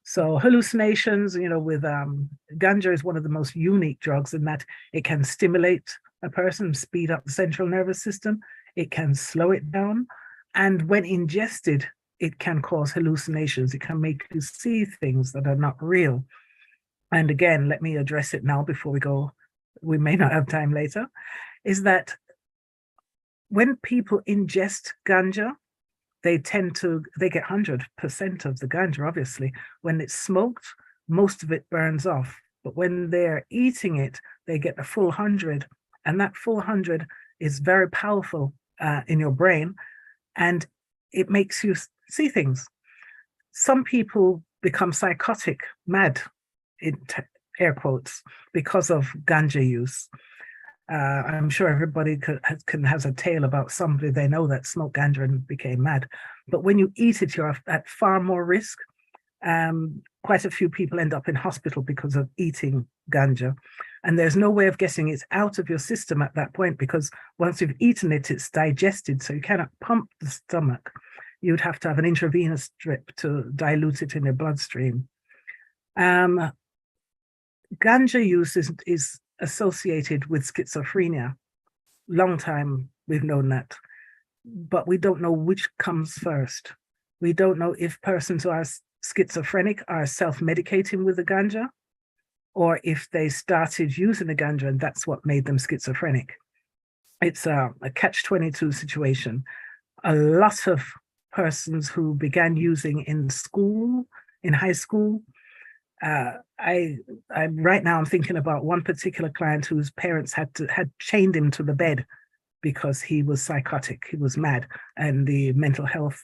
So hallucinations, with ganja is one of the most unique drugs in that it can stimulate a person, speed up the central nervous system, it can slow it down, and when ingested, it can cause hallucinations. It can make you see things that are not real. And again, let me address it now before we go. We may not have time later, is that when people ingest ganja, they get 100% of the ganja, obviously. When it's smoked, most of it burns off. But when they're eating it, they get the full 100. And that full 100 is very powerful in your brain. And it makes you see things. Some people become psychotic, mad, in air quotes, because of ganja use. I'm sure everybody has a tale about somebody they know that smoked ganja and became mad. But when you eat it, you're at far more risk. Quite a few people end up in hospital because of eating ganja. And there's no way of getting it out of your system at that point, because once you've eaten it, it's digested. So you cannot pump the stomach. You'd have to have an intravenous drip to dilute it in your bloodstream. Ganja use is associated with schizophrenia. Long time we've known that, but we don't know which comes first. We don't know if persons who are schizophrenic are self-medicating with the ganja, or if they started using the ganja and that's what made them schizophrenic. It's a catch-22 situation. A lot of persons who began using in high school, right now I'm thinking about one particular client whose parents had chained him to the bed because he was psychotic, he was mad, and the mental health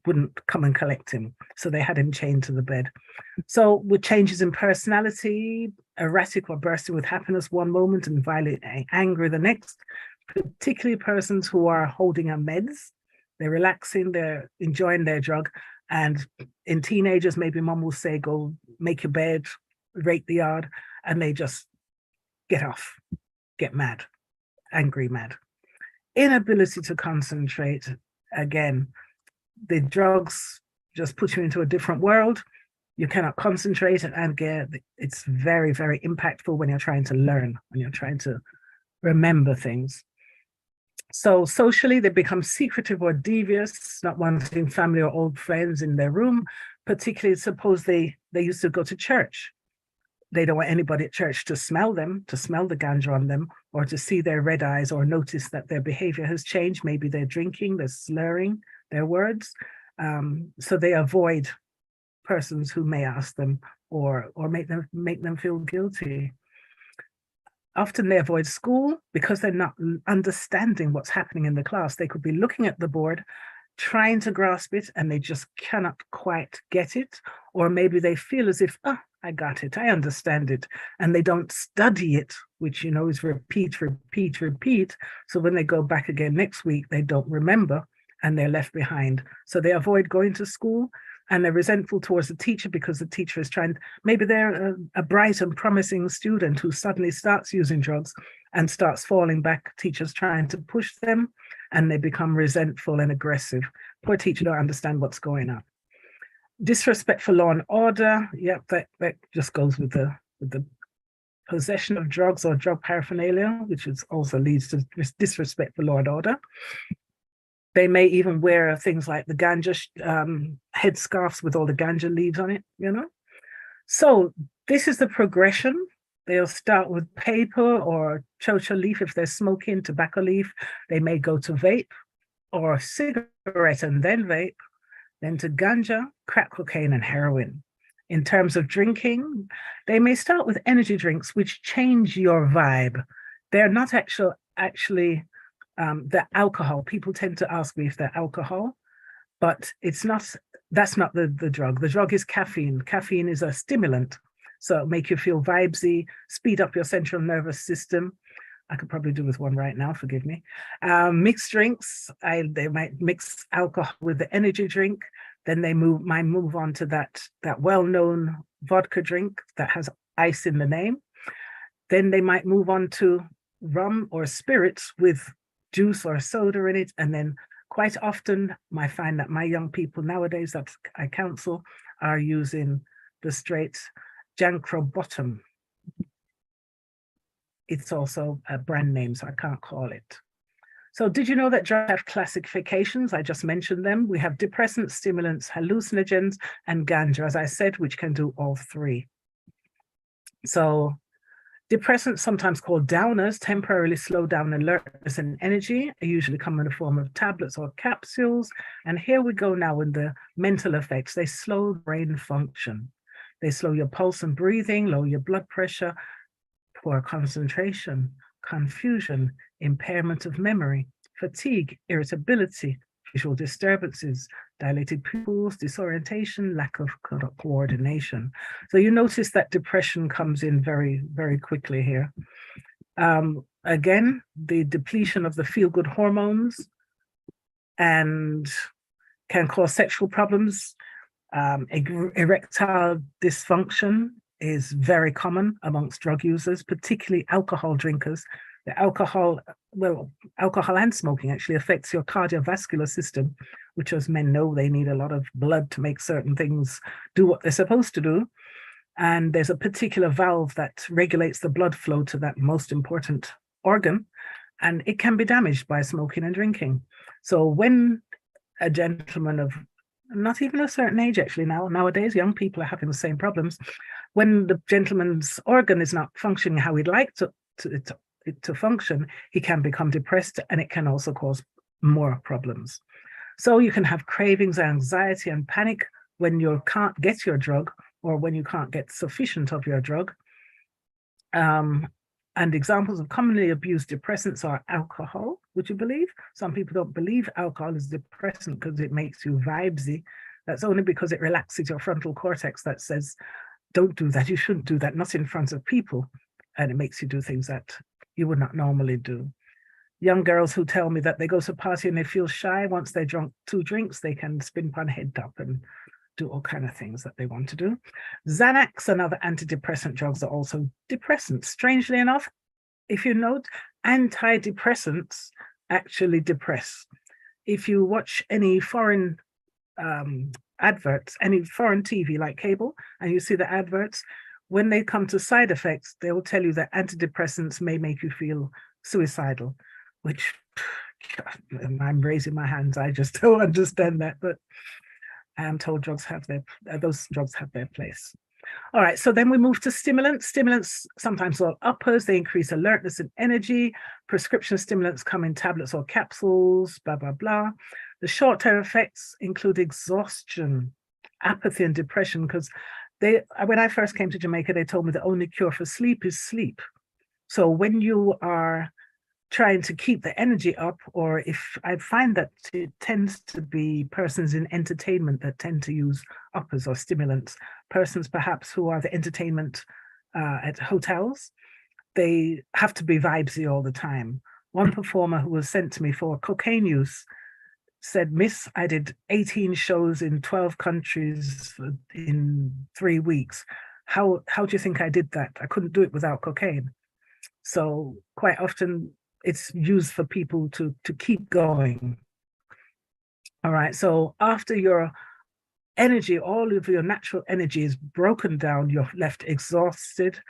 wouldn't come and collect him. So they had him chained to the bed. So with changes in personality, erratic or bursting with happiness one moment and violent anger the next, particularly persons who are holding a meds, they're relaxing, they're enjoying their drug. And in teenagers, maybe mom will say, go make your bed, rake the yard, and they just get off, get mad, angry, mad. Inability to concentrate, again, the drugs just put you into a different world. You cannot concentrate, and it's very, very impactful when you're trying to learn, when you're trying to remember things. So socially, they become secretive or devious, not wanting family or old friends in their room, particularly suppose they used to go to church. They don't want anybody at church to smell the ganja on them, or to see their red eyes, or notice that their behavior has changed. Maybe they're drinking, they're slurring their words. So they avoid persons who may ask them or make them feel guilty. Often they avoid school because they're not understanding what's happening in the class. They could be looking at the board, trying to grasp it, and they just cannot quite get it. Or maybe they feel as if, I got it. I understand it. And they don't study it, which, you know, is repeat, repeat, repeat. So when they go back again next week, they don't remember and they're left behind. So they avoid going to school and they're resentful towards the teacher because the teacher is trying, maybe they're a bright and promising student who suddenly starts using drugs and starts falling back. Teachers trying to push them and they become resentful and aggressive. Poor teacher don't understand what's going on. Disrespect for law and order. Yep, that just goes with the possession of drugs or drug paraphernalia, which is also leads to disrespect for law and order. They may even wear things like the ganja headscarves with all the ganja leaves on it, you know. So this is the progression. They'll start with paper or chocha leaf if they're smoking, tobacco leaf. They may go to vape or cigarette and then vape, then to ganja, crack cocaine, and heroin. In terms of drinking, they may start with energy drinks, which change your vibe. They're not actually the alcohol. People tend to ask me if they're alcohol, but it's not. That's not the drug. The drug is caffeine. Caffeine is a stimulant, so it'll make you feel vibesy, speed up your central nervous system. I could probably do with one right now, forgive me. Mixed drinks, they might mix alcohol with the energy drink. Then they might move on to that well-known vodka drink that has ice in the name. Then they might move on to rum or spirits with juice or soda in it. And then quite often I find that my young people nowadays that I counsel are using the straight Jankro Bottom. It's also a brand name, so I can't call it. So did you know that drugs have classifications? I just mentioned them. We have depressants, stimulants, hallucinogens, and ganja, as I said, which can do all three. So depressants, sometimes called downers, temporarily slow down alertness and energy, are usually come in the form of tablets or capsules. And here we go now with the mental effects. They slow brain function. They slow your pulse and breathing, lower your blood pressure, poor concentration, confusion, impairment of memory, fatigue, irritability, visual disturbances, dilated pupils, disorientation, lack of coordination. So you notice that depression comes in very, very quickly here. Again, the depletion of the feel-good hormones and can cause sexual problems. Erectile dysfunction is very common amongst drug users, particularly alcohol drinkers. The alcohol and smoking actually affects your cardiovascular system, which, as men know, they need a lot of blood to make certain things do what they're supposed to do. And there's a particular valve that regulates the blood flow to that most important organ, and it can be damaged by smoking and drinking. So when a gentleman of not even a certain age, actually nowadays, young people are having the same problems. When the gentleman's organ is not functioning how he'd like to function, he can become depressed, and it can also cause more problems. So you can have cravings, anxiety, and panic when you can't get your drug or when you can't get sufficient of your drug. And examples of commonly abused depressants are alcohol, would you believe? Some people don't believe alcohol is depressant because it makes you vibesy. That's only because it relaxes your frontal cortex that says, don't do that, you shouldn't do that, not in front of people. And it makes you do things that you would not normally do. Young girls who tell me that they go to a party and they feel shy, once they drunk 2 drinks, they can spin upon head up and do all kind of things that they want to do. Xanax and other antidepressant drugs are also depressants. Strangely enough, if you note, antidepressants actually depress. If you watch any foreign adverts, any foreign TV like cable, and you see the adverts, when they come to side effects, they will tell you that antidepressants may make you feel suicidal, which I'm raising my hands. I just don't understand that, but I am told those drugs have their place. All right, so then we move to stimulants. Stimulants sometimes called uppers. They increase alertness and energy. Prescription stimulants come in tablets or capsules, blah, blah, blah. The short-term effects include exhaustion, apathy, and depression, because when I first came to Jamaica, they told me the only cure for sleep is sleep. So when you are trying to keep the energy up, or if I find that it tends to be persons in entertainment that tend to use uppers or stimulants, persons perhaps who are the entertainment at hotels, they have to be vibesy all the time. One performer who was sent to me for cocaine use said, "Miss, I did 18 shows in 12 countries in 3 weeks. How do you think I did that? I couldn't do it without cocaine." So quite often it's used for people to keep going. All right, so after your energy, all of your natural energy is broken down, you're left exhausted,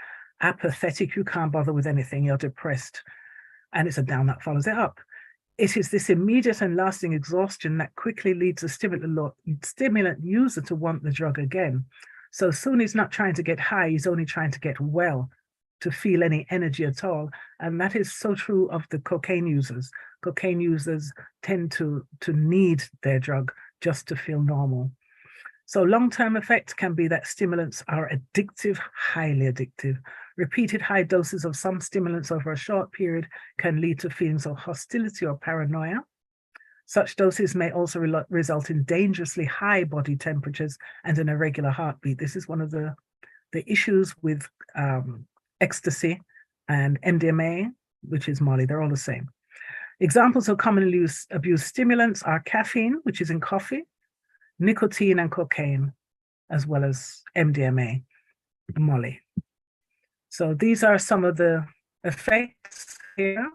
apathetic, you can't bother with anything, you're depressed, and it's a down that follows it up. It is this immediate and lasting exhaustion that quickly leads a stimulant user to want the drug again. So soon he's not trying to get high, he's only trying to get well, to feel any energy at all. And that is so true of the cocaine users. Cocaine users tend to need their drug just to feel normal. So long-term effects can be that stimulants are addictive, highly addictive. Repeated high doses of some stimulants over a short period can lead to feelings of hostility or paranoia. Such doses may also result in dangerously high body temperatures and an irregular heartbeat. This is one of the issues with ecstasy and MDMA, which is Molly. They're all the same. Examples of commonly abused stimulants are caffeine, which is in coffee, nicotine and cocaine, as well as MDMA, Molly. So these are some of the effects here.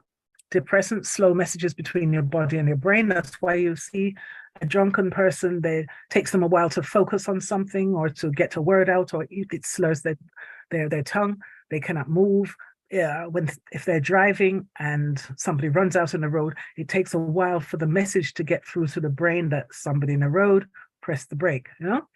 Depressants slow messages between your body and your brain. That's why you see a drunken person, it takes them a while to focus on something or to get a word out, or it slurs their tongue. They cannot move. If they're driving and somebody runs out on the road, it takes a while for the message to get through to the brain that somebody in the road, press the brake, you know?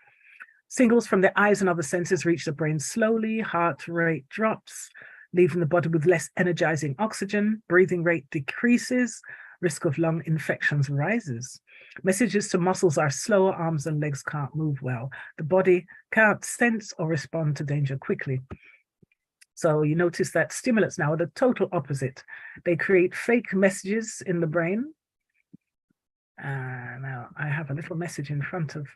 Signals from the eyes and other senses reach the brain slowly, heart rate drops, leaving the body with less energizing oxygen, breathing rate decreases, risk of lung infections rises. Messages to muscles are slower, arms and legs can't move well. The body can't sense or respond to danger quickly. So you notice that stimulants now are the total opposite. They create fake messages in the brain. Now I have a little message in front of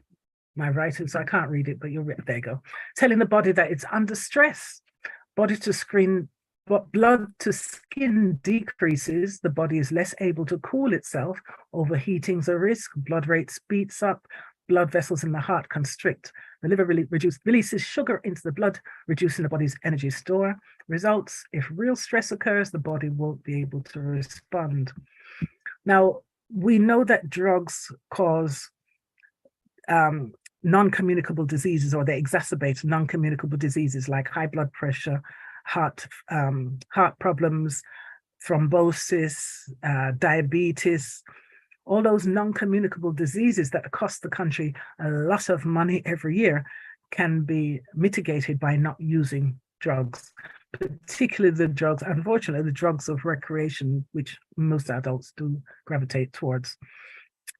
my writing, so I can't read it, but there you go. Telling the body that it's under stress. Blood to skin decreases, the body is less able to cool itself. Overheating's a risk, blood rate speeds up, blood vessels in the heart constrict. The liver releases sugar into the blood, reducing the body's energy store. Results, if real stress occurs, the body won't be able to respond. Now, we know that drugs cause non-communicable diseases, or they exacerbate non-communicable diseases like high blood pressure, heart problems, thrombosis, diabetes. All those non-communicable diseases that cost the country a lot of money every year can be mitigated by not using drugs, particularly the drugs, unfortunately, the drugs of recreation, which most adults do gravitate towards.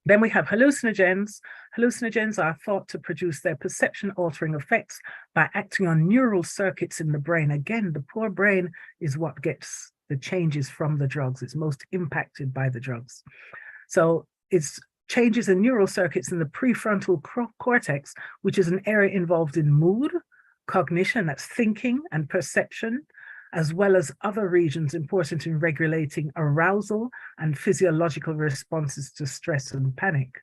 Then we have hallucinogens. Hallucinogens are thought to produce their perception-altering effects by acting on neural circuits in the brain. Again, the poor brain is what gets the changes from the drugs. It's most impacted by the drugs. So it's changes in neural circuits in the prefrontal cortex, which is an area involved in mood, cognition, that's thinking and perception, as well as other regions important in regulating arousal and physiological responses to stress and panic.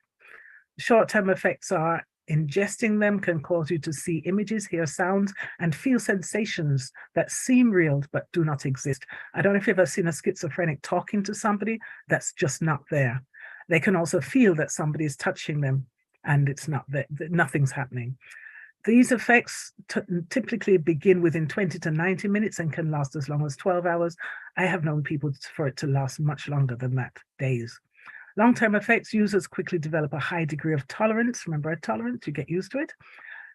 Short-term effects are ingesting them can cause you to see images, hear sounds, and feel sensations that seem real but do not exist. I don't know if you've ever seen a schizophrenic talking to somebody that's just not there. They can also feel that somebody is touching them and it's not there, nothing's happening. These effects typically begin within 20 to 90 minutes and can last as long as 12 hours. I have known people for it to last much longer than that, days. Long-term effects, users quickly develop a high degree of tolerance. Remember, tolerance, you get used to it,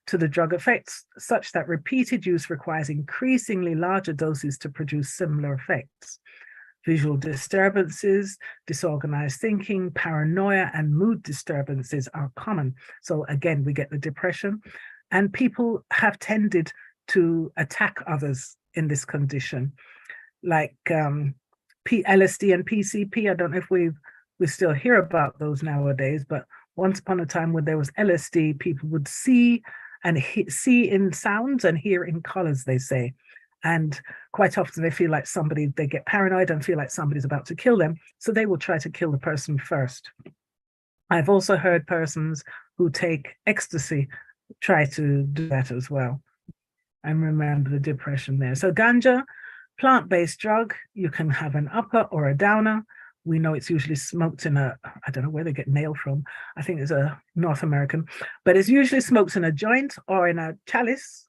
to the drug effects, such that repeated use requires increasingly larger doses to produce similar effects. Visual disturbances, disorganized thinking, paranoia, and mood disturbances are common. So again, we get the depression. And people have tended to attack others in this condition. Like LSD and PCP. I don't know if we still hear about those nowadays, but once upon a time when there was LSD, people would see and see in sounds and hear in colors, they say. And quite often they feel like they get paranoid and feel like somebody's about to kill them. So they will try to kill the person first. I've also heard persons who take ecstasy try to do that as well. I remember the depression there. So ganja, plant-based drug, you can have an upper or a downer. We know it's usually smoked in I don't know where they get nail from. I think it's a North American, but it's usually smoked in a joint or in a chalice.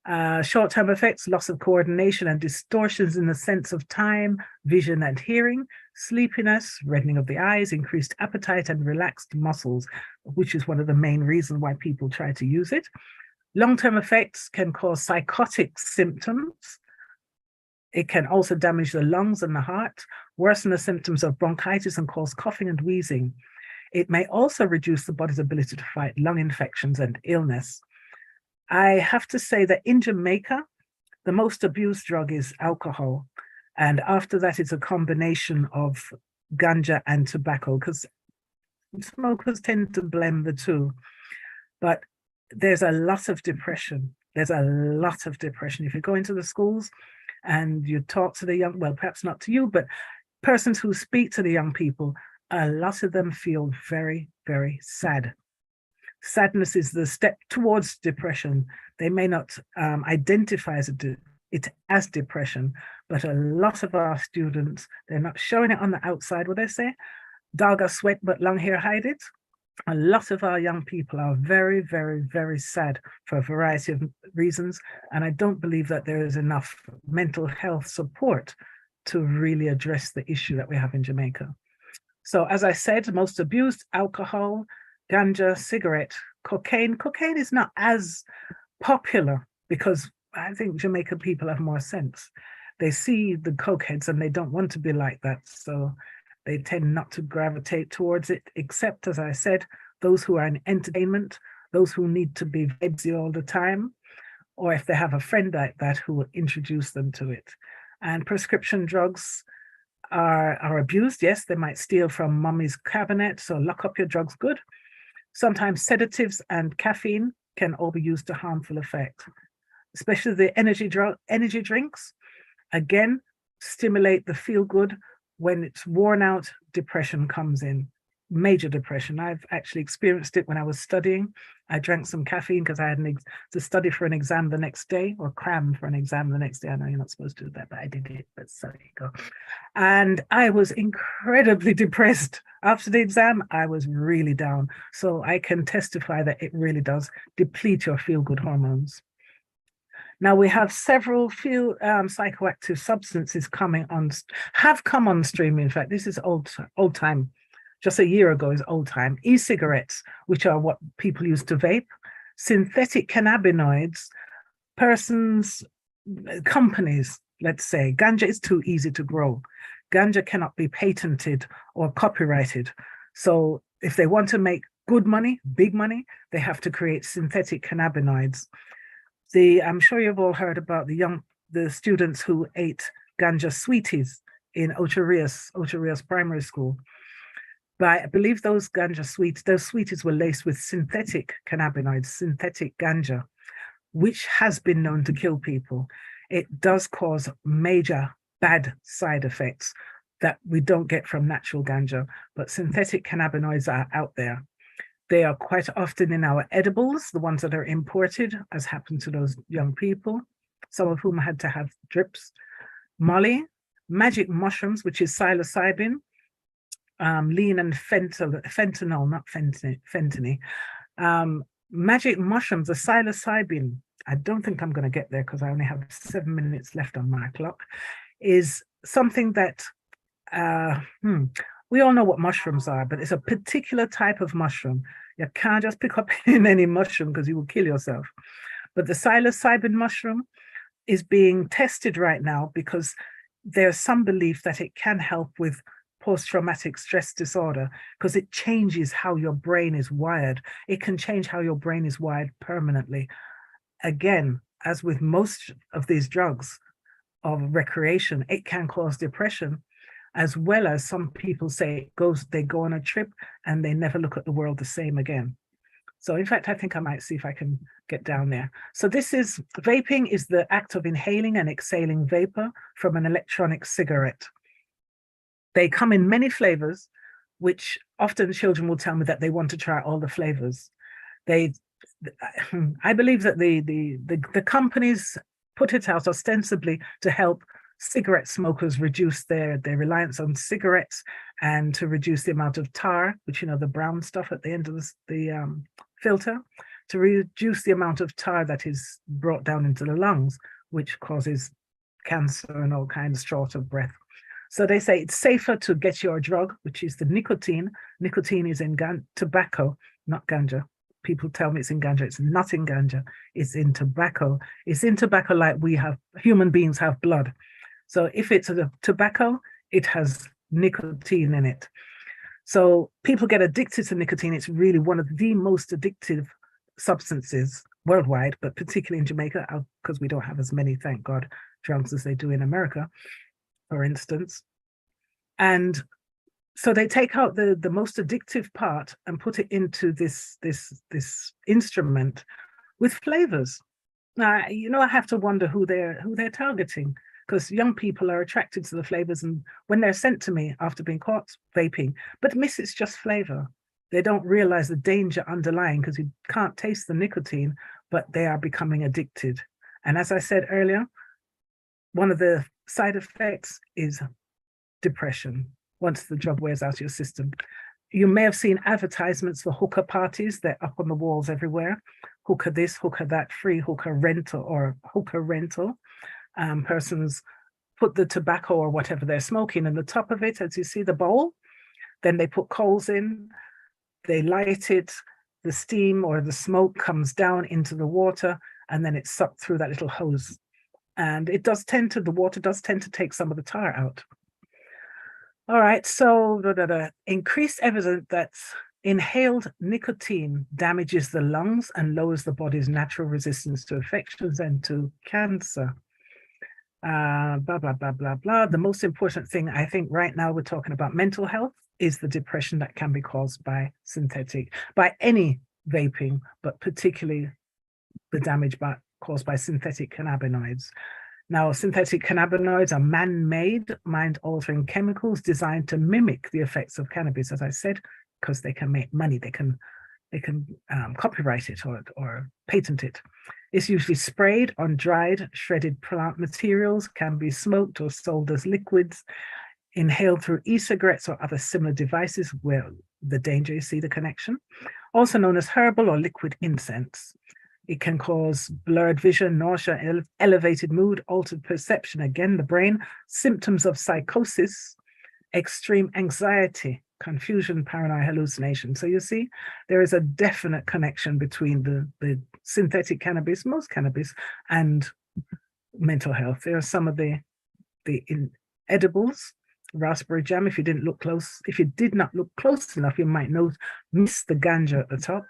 Short-term effects, loss of coordination and distortions in the sense of time, vision and hearing, sleepiness, reddening of the eyes, increased appetite and relaxed muscles, which is one of the main reasons why people try to use it. Long-term effects can cause psychotic symptoms. It can also damage the lungs and the heart, worsen the symptoms of bronchitis and cause coughing and wheezing. It may also reduce the body's ability to fight lung infections and illness. I have to say that in Jamaica, the most abused drug is alcohol. And after that, it's a combination of ganja and tobacco, because smokers tend to blend the two. But there's a lot of depression. There's a lot of depression. If you go into the schools and you talk to the young, well, perhaps not to you, but persons who speak to the young people, a lot of them feel very, very sad. Sadness is the step towards depression. They may not identify it as depression, but a lot of our students, they're not showing it on the outside, what they say, dog a sweat, but long hair hide it. A lot of our young people are very, very, very sad for a variety of reasons. And I don't believe that there is enough mental health support to really address the issue that we have in Jamaica. So as I said, most abused, alcohol, ganja, cigarette, cocaine. Cocaine is not as popular because I think Jamaican people have more sense. They see the cokeheads and they don't want to be like that. So they tend not to gravitate towards it, except, as I said, those who are in entertainment, those who need to be vibesy all the time, or if they have a friend like that who will introduce them to it. And prescription drugs are abused. Yes, they might steal from mommy's cabinet, so lock up your drugs good. Sometimes sedatives and caffeine can all be used to harmful effect, especially the energy drinks. Again, stimulate the feel good. When it's worn out, depression comes in, major depression. I've actually experienced it when I was studying. I drank some caffeine because I had to study for an exam the next day, or cram for an exam the next day. I know you're not supposed to do that, but I did it, but so there you go. And I was incredibly depressed. After the exam, I was really down. So I can testify that it really does deplete your feel-good hormones. Now we have several psychoactive substances have come on stream. In fact, this is old time. Just a year ago is old time. E-cigarettes, which are what people use to vape, synthetic cannabinoids, companies, let's say. Ganja is too easy to grow. Ganja cannot be patented or copyrighted. So if they want to make good money, big money, they have to create synthetic cannabinoids. I'm sure you've all heard about the students who ate ganja sweeties in Ocho Rios Primary School. But I believe those sweeties were laced with synthetic cannabinoids, synthetic ganja, which has been known to kill people. It does cause major bad side effects that we don't get from natural ganja, but synthetic cannabinoids are out there. They are quite often in our edibles, the ones that are imported, as happened to those young people, some of whom had to have drips. Molly, magic mushrooms, which is psilocybin, lean and fentanyl, not fentanyl. Magic mushrooms, the psilocybin, I don't think I'm going to get there because I only have 7 minutes left on my clock, is something that we all know what mushrooms are, but it's a particular type of mushroom. You can't just pick up in any mushroom because you will kill yourself. But the psilocybin mushroom is being tested right now because there's some belief that it can help with post-traumatic stress disorder because it changes how your brain is wired. It can change how your brain is wired permanently. Again, as with most of these drugs of recreation, it can cause depression. as well as some people say they go on a trip and they never look at the world the same again. So in fact, I think I might see if I can get down there. So vaping is the act of inhaling and exhaling vapor from an electronic cigarette. They come in many flavors, which often children will tell me that they want to try all the flavors. I believe that the companies put it out ostensibly to help cigarette smokers reduce their reliance on cigarettes and to reduce the amount of tar, which, the brown stuff at the end of the filter, to reduce the amount of tar that is brought down into the lungs, which causes cancer and all kinds of short of breath. So they say it's safer to get your drug, which is the nicotine. Nicotine is in tobacco, not ganja. People tell me it's in ganja. It's not in ganja. It's in tobacco. It's in tobacco like human beings have blood. So if it's a tobacco, it has nicotine in it. So people get addicted to nicotine. It's really one of the most addictive substances worldwide, but particularly in Jamaica, because we don't have as many, thank God, drugs as they do in America, for instance. And so they take out the most addictive part and put it into this instrument with flavors. Now, I have to wonder who they're targeting, because young people are attracted to the flavors, and when they're sent to me after being caught vaping, but miss, it's just flavor. They don't realize the danger underlying, because you can't taste the nicotine, but they are becoming addicted. And as I said earlier, one of the side effects is depression once the drug wears out your system. You may have seen advertisements for hookah parties. They're up on the walls everywhere. Hookah this, hookah that, free hookah rental or hookah rental. Persons put the tobacco or whatever they're smoking in the top of it, as you see the bowl. Then they put coals in, they light it, the steam or the smoke comes down into the water, and then it's sucked through that little hose. And the water does tend to take some of the tar out. All right, so increased evidence that inhaled nicotine damages the lungs and lowers the body's natural resistance to infections and to cancer. Blah, blah, blah, blah, blah. The most important thing, I think right now we're talking about mental health, is the depression that can be caused by any vaping, but particularly the damage caused by synthetic cannabinoids. Now, synthetic cannabinoids are man-made, mind-altering chemicals designed to mimic the effects of cannabis, as I said, because they can make money. They can copyright it or patent it. It's usually sprayed on dried, shredded plant materials, can be smoked or sold as liquids, inhaled through e-cigarettes or other similar devices, where the danger, you see the connection. Also known as herbal or liquid incense. It can cause blurred vision, nausea, elevated mood, altered perception, again, the brain, symptoms of psychosis, extreme anxiety, confusion, paranoia, hallucination. So you see, there is a definite connection between the synthetic cannabis, most cannabis, and mental health. There are some of the edibles, raspberry jam. If you did not look close enough, you might miss the ganja at the top.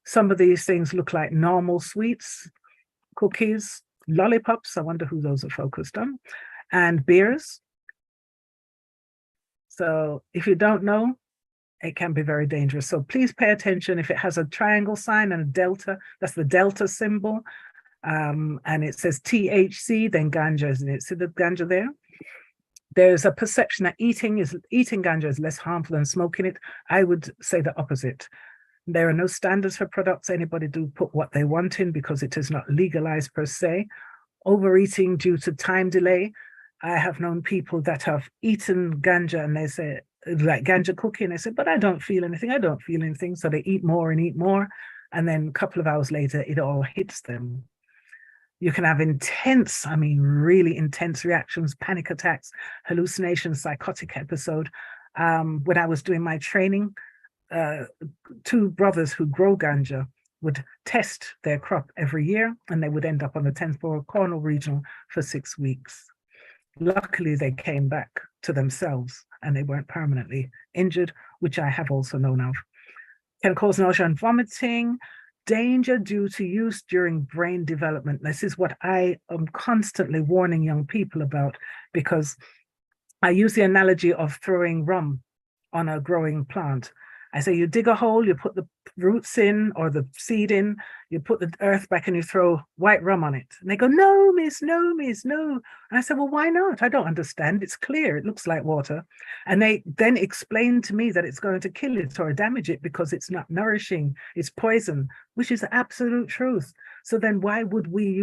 Some of these things look like normal sweets, cookies, lollipops. I wonder who those are focused on, and beers. So if you don't know, it can be very dangerous. So please pay attention. If it has a triangle sign and a delta, that's the delta symbol, and it says THC, then ganja is in it. See the ganja there? There's a perception that eating ganja is less harmful than smoking it. I would say the opposite. There are no standards for products. Anybody do put what they want in because it is not legalized per se. Overeating due to time delay. I have known people that have eaten ganja and they say, like ganja cookie, and they say, but I don't feel anything. So they eat more. And then a couple of hours later, it all hits them. You can have really intense reactions, panic attacks, hallucinations, psychotic episode. When I was doing my training, two brothers who grow ganja would test their crop every year, and they would end up on the 10th floor of Cornwall Regional for 6 weeks. Luckily, they came back to themselves and they weren't permanently injured, which I have also known of. Can cause nausea and vomiting. Danger due to use during brain development. This is what I am constantly warning young people about, because I use the analogy of throwing rum on a growing plant. I say you dig a hole, you put the roots in or the seed in, you put the earth back and you throw white rum on it. And they go, no, miss, no, miss, no. And I said, well, why not? I don't understand. It's clear. It looks like water. And they then explain to me that it's going to kill it or damage it because it's not nourishing. It's poison, which is the absolute truth. So then why would we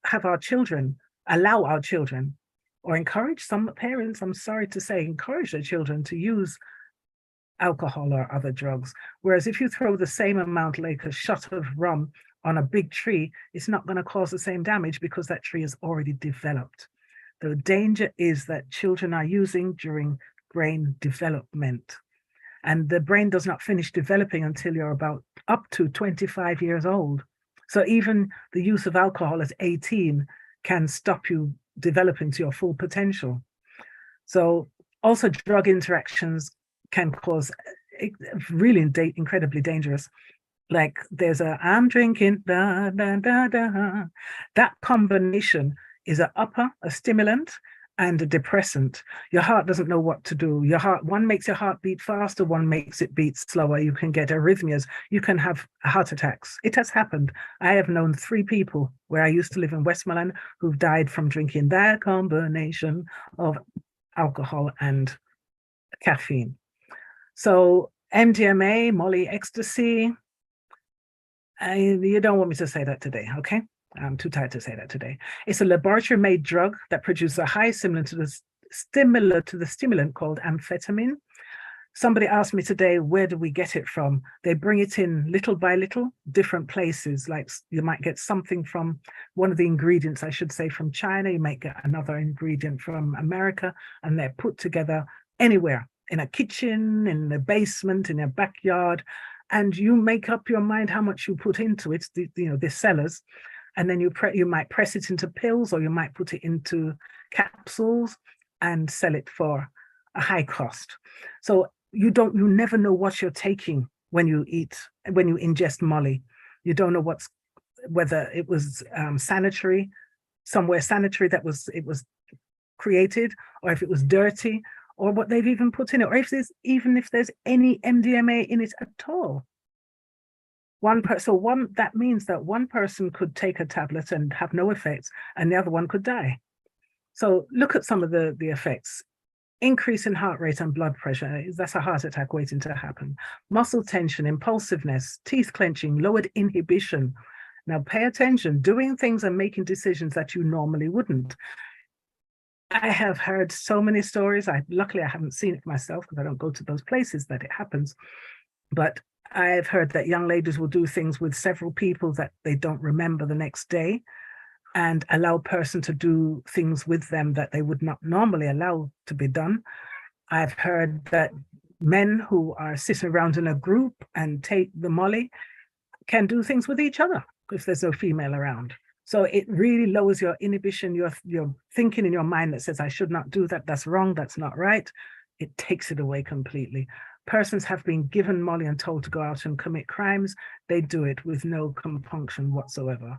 have our children, allow our children, or encourage some parents, I'm sorry to say, encourage their children to use alcohol or other drugs. Whereas if you throw the same amount, like a shot of rum on a big tree, it's not going to cause the same damage because that tree is already developed. The danger is that children are using during brain development. And the brain does not finish developing until you're about up to 25 years old. So even the use of alcohol at 18 can stop you developing to your full potential. So also drug interactions can cause really incredibly dangerous. Like there's I'm drinking, da, da, da, da. That combination is a stimulant and a depressant. Your heart doesn't know what to do. One makes your heart beat faster, one makes it beat slower. You can get arrhythmias. You can have heart attacks. It has happened. I have known 3 people where I used to live in Westmoreland who've died from drinking that combination of alcohol and caffeine. So MDMA, Molly, ecstasy, you don't want me to say that today, okay? I'm too tired to say that today. It's a laboratory-made drug that produces a high similar to the stimulant called amphetamine. Somebody asked me today, where do we get it from? They bring it in little by little, different places. Like you might get something from one of the ingredients, I should say, from China. You might get another ingredient from America, and they're put together anywhere, in a kitchen, in the basement, in a backyard, and you make up your mind how much you put into it, the sellers, and then you might press it into pills, or you might put it into capsules and sell it for a high cost. So you never know what you're taking when you ingest Molly. You don't know whether it was sanitary, somewhere sanitary that it was created, or if it was dirty, or what they've even put in it, or if there's any MDMA in it at all. That means that one person could take a tablet and have no effects, and the other one could die. So look at some of the effects. Increase in heart rate and blood pressure, that's a heart attack waiting to happen. Muscle tension, impulsiveness, teeth clenching, lowered inhibition. Now pay attention, doing things and making decisions that you normally wouldn't. I have heard so many stories. Luckily, I haven't seen it myself because I don't go to those places that it happens. But I've heard that young ladies will do things with several people that they don't remember the next day, and allow a person to do things with them that they would not normally allow to be done. I've heard that men who are sitting around in a group and take the Molly can do things with each other if there's no female around. So it really lowers your inhibition, your thinking in your mind that says, I should not do that, that's wrong, that's not right. It takes it away completely. Persons have been given Molly and told to go out and commit crimes. They do it with no compunction whatsoever.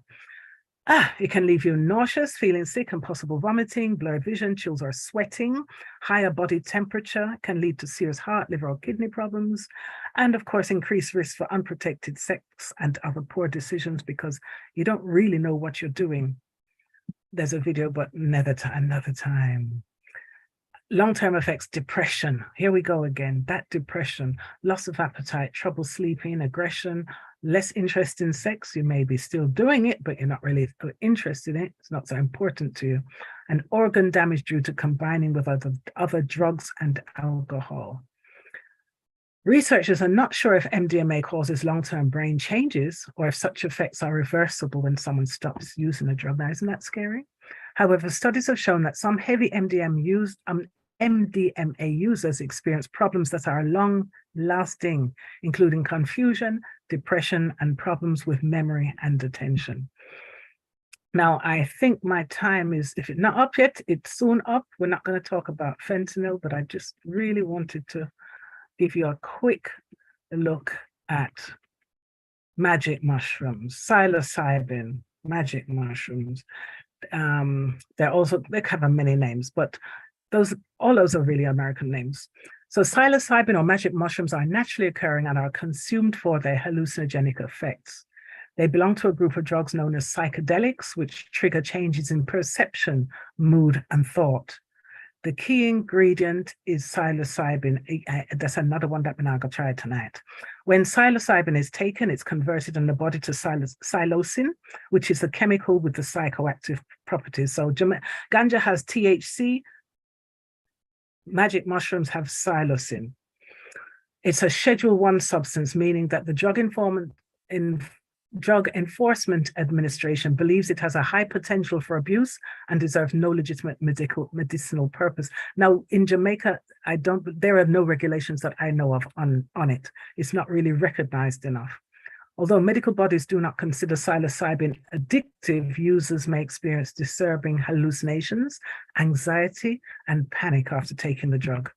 It can leave you nauseous, feeling sick and possible vomiting, blurred vision, chills or sweating. Higher body temperature can lead to serious heart, liver or kidney problems. And of course, increased risk for unprotected sex and other poor decisions because you don't really know what you're doing. There's a video, but another time. Long-term effects, depression. Here we go again. That depression, loss of appetite, trouble sleeping, aggression, less interest in sex. You may be still doing it, but you're not really interested in it. It's not so important to you. And organ damage due to combining with other drugs and alcohol. Researchers are not sure if MDMA causes long-term brain changes or if such effects are reversible when someone stops using a drug. Now, isn't that scary? However, studies have shown that some heavy MDMA users experience problems that are long-lasting, including confusion, depression, and problems with memory and attention. Now, I think my time is, if it's not up yet, it's soon up. We're not going to talk about fentanyl, but I just really wanted to give you a quick look at magic mushrooms, psilocybin, magic mushrooms. They have many names, but All those are really American names. So psilocybin or magic mushrooms are naturally occurring and are consumed for their hallucinogenic effects. They belong to a group of drugs known as psychedelics, which trigger changes in perception, mood, and thought. The key ingredient is psilocybin. That's another one that we're not going to try tonight. When psilocybin is taken, it's converted in the body to psilocin, which is the chemical with the psychoactive properties. So ganja has THC, magic mushrooms have psilocin. It's a Schedule 1 substance, meaning that the Drug Enforcement Administration believes it has a high potential for abuse and deserves no legitimate medicinal purpose. Now, in Jamaica, there are no regulations that I know of on it. It's not really recognized enough. Although medical bodies do not consider psilocybin addictive, users may experience disturbing hallucinations, anxiety, and panic after taking the drug.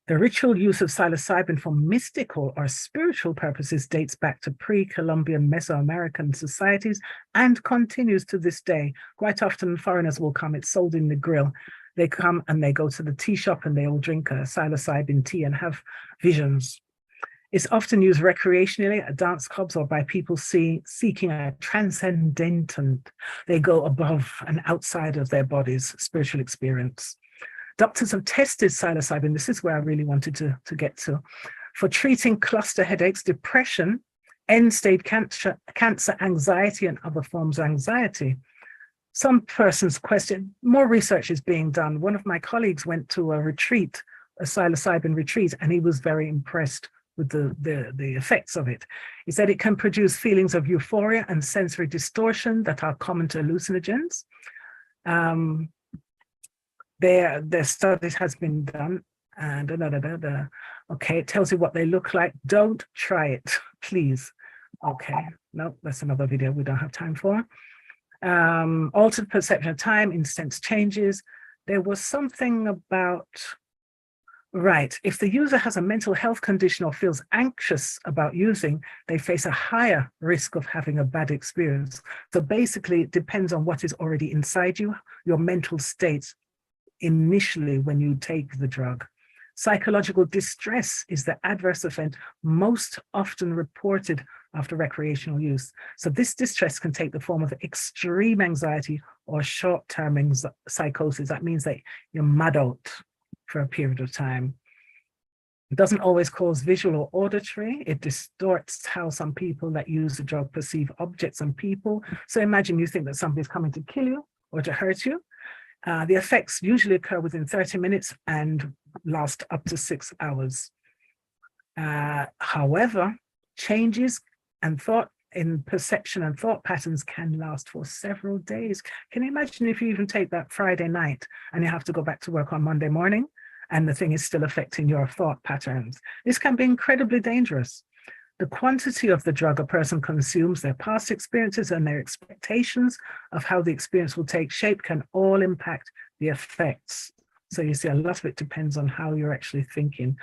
The ritual use of psilocybin for mystical or spiritual purposes dates back to pre-Columbian Mesoamerican societies and continues to this day. Quite often foreigners will come, it's sold in the grill. They come and they go to the tea shop and they all drink a psilocybin tea and have visions. It's often used recreationally at dance clubs or by people seeking a transcendental, they go above and outside of their bodies, spiritual experience. Doctors have tested psilocybin, this is where I really wanted to get to, for treating cluster headaches, depression, end-stage cancer, anxiety, and other forms of anxiety. Some persons question, more research is being done. One of my colleagues went to a retreat, a psilocybin retreat, and he was very impressed with the effects of it. He said it can produce feelings of euphoria and sensory distortion that are common to hallucinogens. Their studies has been done, and okay, it tells you what they look like. Don't try it, please. Okay, no, that's another video we don't have time for. Altered perception of time, intense changes. There was something about, right, if the user has a mental health condition or feels anxious about using, they face a higher risk of having a bad experience. So basically, it depends on what is already inside you, your mental state initially when you take the drug. Psychological distress is the adverse event most often reported after recreational use. So this distress can take the form of extreme anxiety or short-term psychosis. That means that you're mad out for a period of time. It doesn't always cause visual or auditory. It distorts how some people that use the drug perceive objects and people. So imagine you think that somebody's coming to kill you or to hurt you. The effects usually occur within 30 minutes and last up to 6 hours. However, changes and thought in perception and thought patterns can last for several days. Can you imagine if you even take that Friday night and you have to go back to work on Monday morning and the thing is still affecting your thought patterns? This can be incredibly dangerous. The quantity of the drug a person consumes, their past experiences, and their expectations of how the experience will take shape can all impact the effects. So you see, a lot of it depends on how you're actually thinking.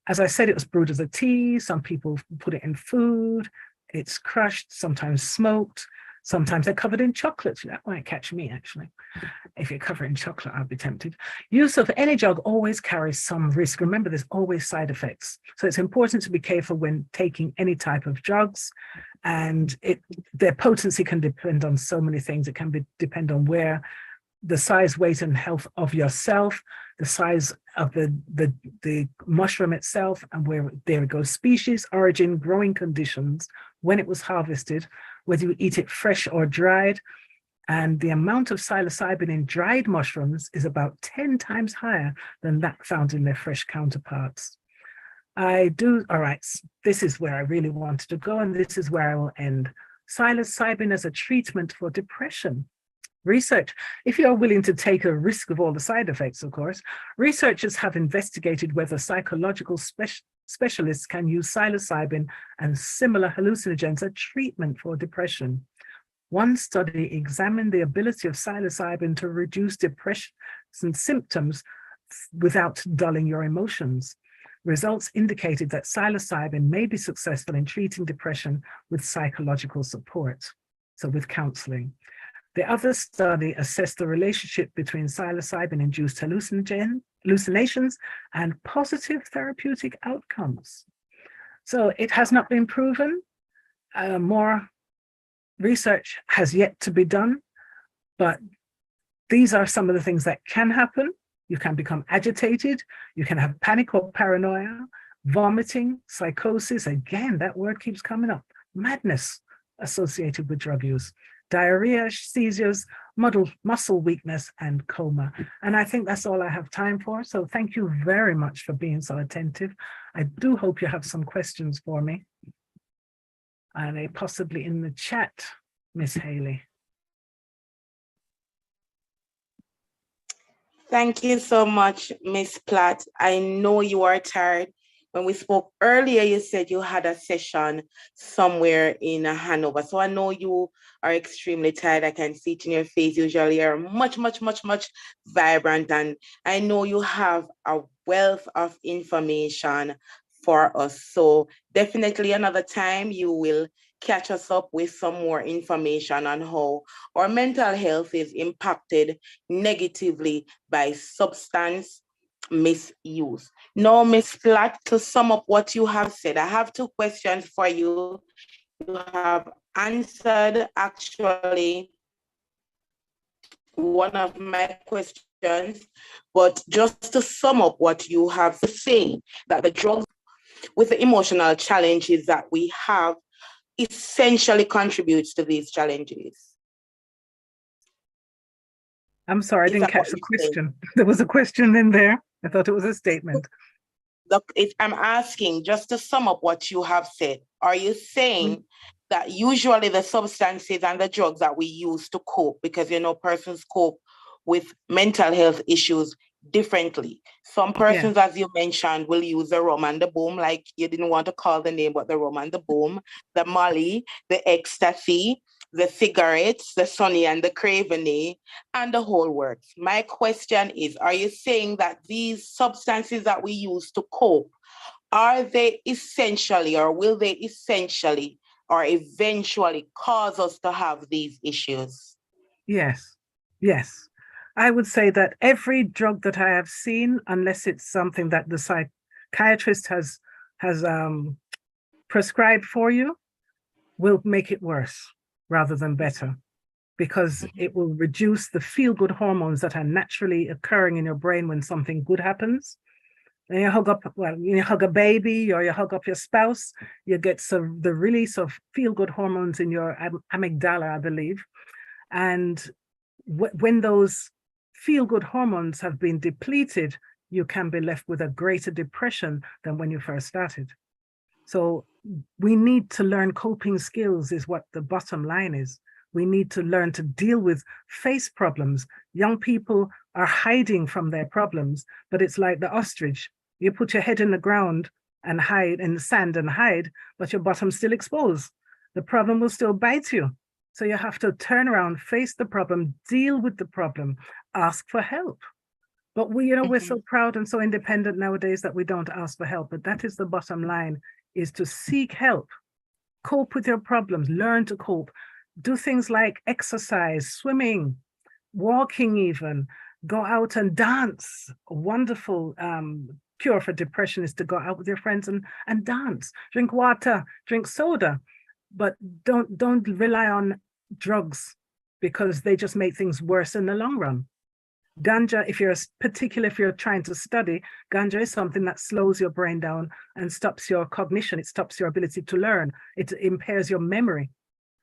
As I said, it was brewed as a tea. Some people put it in food. It's crushed, sometimes smoked. Sometimes they're covered in chocolate. That might catch me, actually. If you're covered in chocolate, I'd be tempted. Use of any drug always carries some risk. Remember, there's always side effects. So it's important to be careful when taking any type of drugs. And their potency can depend on so many things. It can depend on where the size, weight, and health of yourself, the size of the mushroom itself, and where there it goes, species, origin, growing conditions, when it was harvested, whether you eat it fresh or dried. And the amount of psilocybin in dried mushrooms is about 10 times higher than that found in their fresh counterparts. All right, this is where I really wanted to go, and this is where I will end. Psilocybin as a treatment for depression. Research, if you're willing to take a risk of all the side effects, of course, researchers have investigated whether psychological specialists can use psilocybin and similar hallucinogens as treatment for depression. One study examined the ability of psilocybin to reduce depression symptoms without dulling your emotions. Results indicated that psilocybin may be successful in treating depression with psychological support, so with counseling. The other study assessed the relationship between psilocybin-induced hallucinations and positive therapeutic outcomes. So it has not been proven. More research has yet to be done, but these are some of the things that can happen. You can become agitated, you can have panic or paranoia, vomiting, psychosis, again, that word keeps coming up, madness associated with drug use, diarrhea, seizures, muscle weakness, and coma. And I think that's all I have time for. So thank you very much for being so attentive. I do hope you have some questions for me. And possibly in the chat, Miss Haley. Thank you so much, Miss Platt. I know you are tired. When we spoke earlier, you said you had a session somewhere in Hanover. So I know you are extremely tired. I can see it in your face. Usually you're much, much, much, much vibrant. And I know you have a wealth of information for us. So definitely another time you will catch us up with some more information on how our mental health is impacted negatively by substance misuse. Now, Ms. Platt, to sum up what you have said, I have two questions for you. You have answered actually one of my questions, but just to sum up what you have to say, that the drugs with the emotional challenges that we have essentially contributes to these challenges. I'm sorry, I didn't catch the question. There was a question in there. I thought it was a statement. Look, I'm asking, just to sum up what you have said, are you saying that usually the substances and the drugs that we use to cope, because persons cope with mental health issues differently. Some persons, as you mentioned, will use the rum and the boom, like you didn't want to call the name, but the rum and the boom, the molly, the ecstasy, the cigarettes, the Sonny and the Craveny, and the whole works. My question is, are you saying that these substances that we use to cope, are they essentially, or will they essentially or eventually cause us to have these issues? Yes, yes. I would say that every drug that I have seen, unless it's something that the psychiatrist has prescribed for you, will make it worse rather than better, because it will reduce the feel-good hormones that are naturally occurring in your brain when something good happens. And you hug a baby or you hug up your spouse, you get the release of feel-good hormones in your amygdala, I believe. And when those feel-good hormones have been depleted, you can be left with a greater depression than when you first started. So we need to learn coping skills is what the bottom line is. We need to learn to deal with face problems. Young people are hiding from their problems, but it's like the ostrich. You put your head in the ground and hide in the sand and hide, but your bottom's still exposed. The problem will still bite you. So you have to turn around, face the problem, deal with the problem, ask for help. But we're so proud and so independent nowadays that we don't ask for help. But that is the bottom line, is to seek help, cope with your problems, learn to cope, do things like exercise, swimming, walking even, go out and dance. A wonderful cure for depression is to go out with your friends and dance, drink water, drink soda. But don't rely on drugs, because they just make things worse in the long run. Ganja, if you're trying to study, ganja is something that slows your brain down and stops your cognition. It stops your ability to learn. It impairs your memory.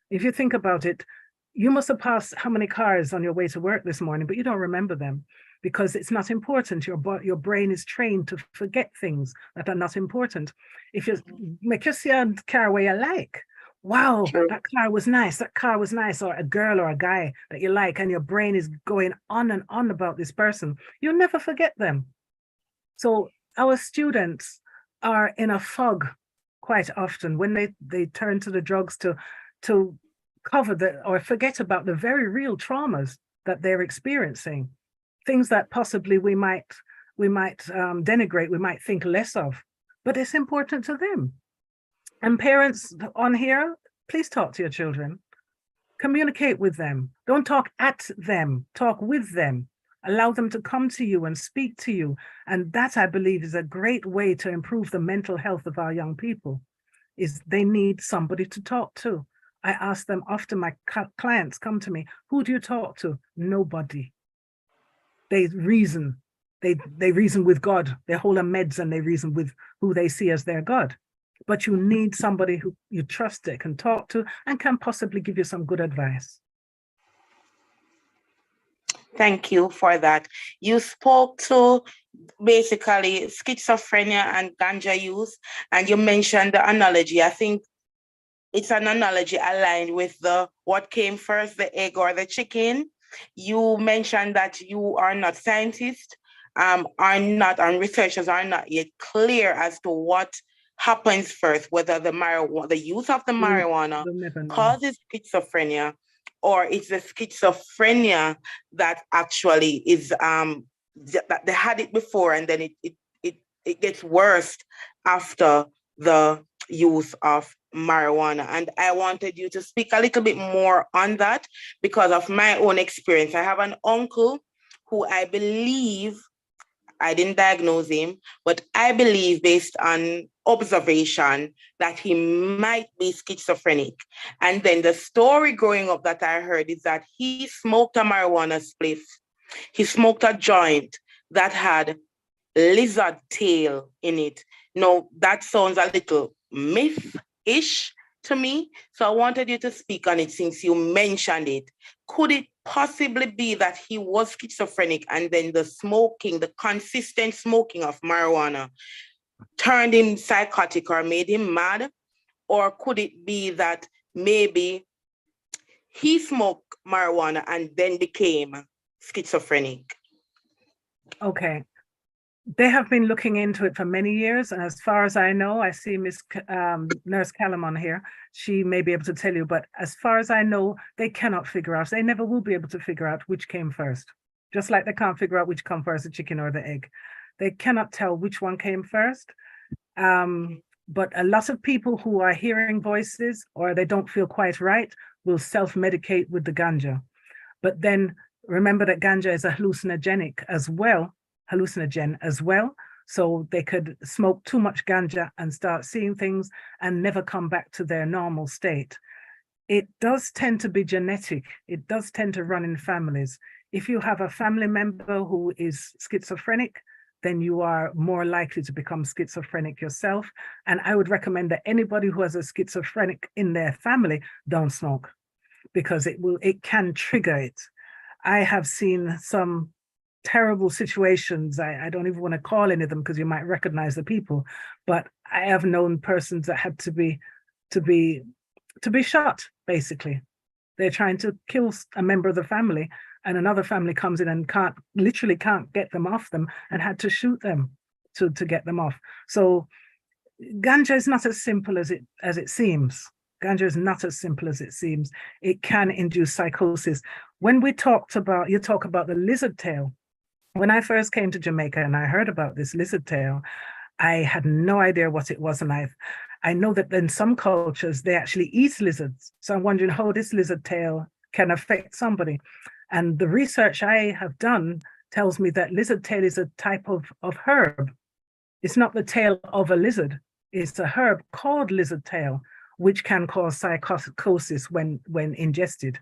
If you think about it, you must have passed how many cars on your way to work this morning, but you don't remember them because it's not important. Your brain is trained to forget things that are not important. If you make you see a car where you like, wow, that car was nice, or a girl or a guy that you like, and your brain is going on and on about this person, you'll never forget them. So our students are in a fog quite often when they turn to the drugs to cover or forget about the very real traumas that they're experiencing, things that possibly we might denigrate, we might think less of, but it's important to them. And parents on here, please talk to your children. Communicate with them. Don't talk at them, talk with them. Allow them to come to you and speak to you. And that, I believe, is a great way to improve the mental health of our young people, is they need somebody to talk to. I ask them often, my clients come to me, who do you talk to? Nobody. They reason. They reason with God. They hold a meds and they reason with who they see as their God. But you need somebody who you trust that can talk to and can possibly give you some good advice. Thank you for that. You spoke to basically schizophrenia and ganja use, and you mentioned the analogy. I think it's an analogy aligned with the what came first, the egg or the chicken. You mentioned that you are not scientists, are not, and researchers are not yet clear as to what happens first, whether the use of the marijuana causes schizophrenia, or it's the schizophrenia that actually is that they had it before and then it gets worse after the use of marijuana. And I wanted you to speak a little bit more on that because of my own experience. I have an uncle who I believe, I didn't diagnose him, but I believe based on observation that he might be schizophrenic. And then the story growing up that I heard is that he smoked a marijuana spliff. He smoked a joint that had lizard tail in it. Now, that sounds a little myth-ish to me. So I wanted you to speak on it since you mentioned it. Could it possibly be that he was schizophrenic and then the smoking, the consistent smoking of marijuana turned him psychotic or made him mad? Or could it be that maybe he smoked marijuana and then became schizophrenic? Okay. They have been looking into it for many years. And as far as I know, I see Miss Nurse Callum on here. She may be able to tell you, but as far as I know, they cannot figure out, they never will be able to figure out which came first. Just like they can't figure out which come first, the chicken or the egg. They cannot tell which one came first. But a lot of people who are hearing voices or they don't feel quite right will self-medicate with the ganja. But then remember that ganja is a hallucinogenic as well. So they could smoke too much ganja and start seeing things and never come back to their normal state. It does tend to be genetic. It does tend to run in families. If you have a family member who is schizophrenic, then you are more likely to become schizophrenic yourself. And I would recommend that anybody who has a schizophrenic in their family don't smoke, because it can trigger it. I have seen some terrible situations. I don't even want to call any of them because you might recognize the people, but I have known persons that had to be shot, basically. They're trying to kill a member of the family, and another family comes in and literally can't get them off them and had to shoot them to get them off. So ganja is not as simple as it seems. Ganja is not as simple as it seems. It can induce psychosis. When you talk about the lizard tail, when I first came to Jamaica and I heard about this lizard tail, I had no idea what it was. And I know that in some cultures, they actually eat lizards. So I'm wondering how this lizard tail can affect somebody. And the research I have done tells me that lizard tail is a type of herb. It's not the tail of a lizard. It's a herb called lizard tail, which can cause psychosis when ingested,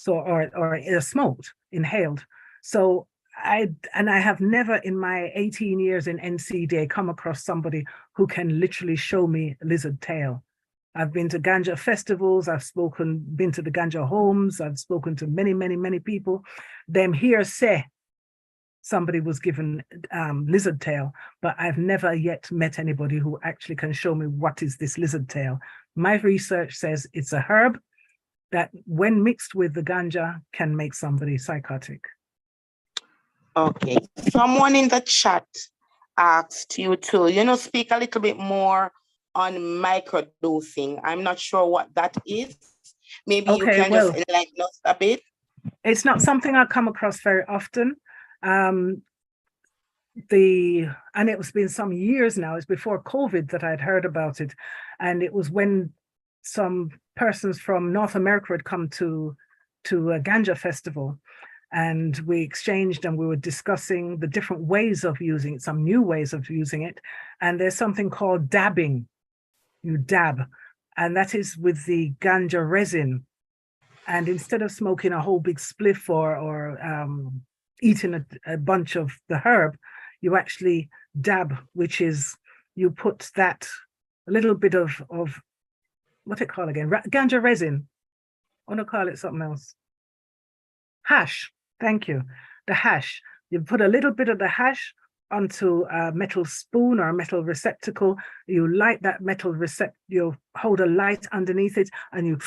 or smoked, inhaled. So I have never in my 18 years in NCDA come across somebody who can literally show me lizard tail. I've been to ganja festivals, been to the ganja homes, I've spoken to many, many, many people. Them here say somebody was given lizard tail, but I've never yet met anybody who actually can show me what is this lizard tail. My research says it's a herb that when mixed with the ganja can make somebody psychotic. Okay, someone in the chat asked you to, speak a little bit more on microdosing. I'm not sure what that is. Maybe you can just enlighten us a bit. It's not something I come across very often. And it's been some years now, it's before COVID that I'd heard about it. And it was when some persons from North America had come to a ganja festival, and we exchanged and we were discussing the different ways of using it, some new ways of using it. And there's something called dabbing. You dab, and that is with the ganja resin. And instead of smoking a whole big spliff or eating a bunch of the herb, you actually dab, which is you put that a little bit of what it called again? Ganja resin. I want to call it something else. Hash. Thank you. The hash. You put a little bit of the hash onto a metal spoon or a metal receptacle. You light that metal you hold a light underneath it, and you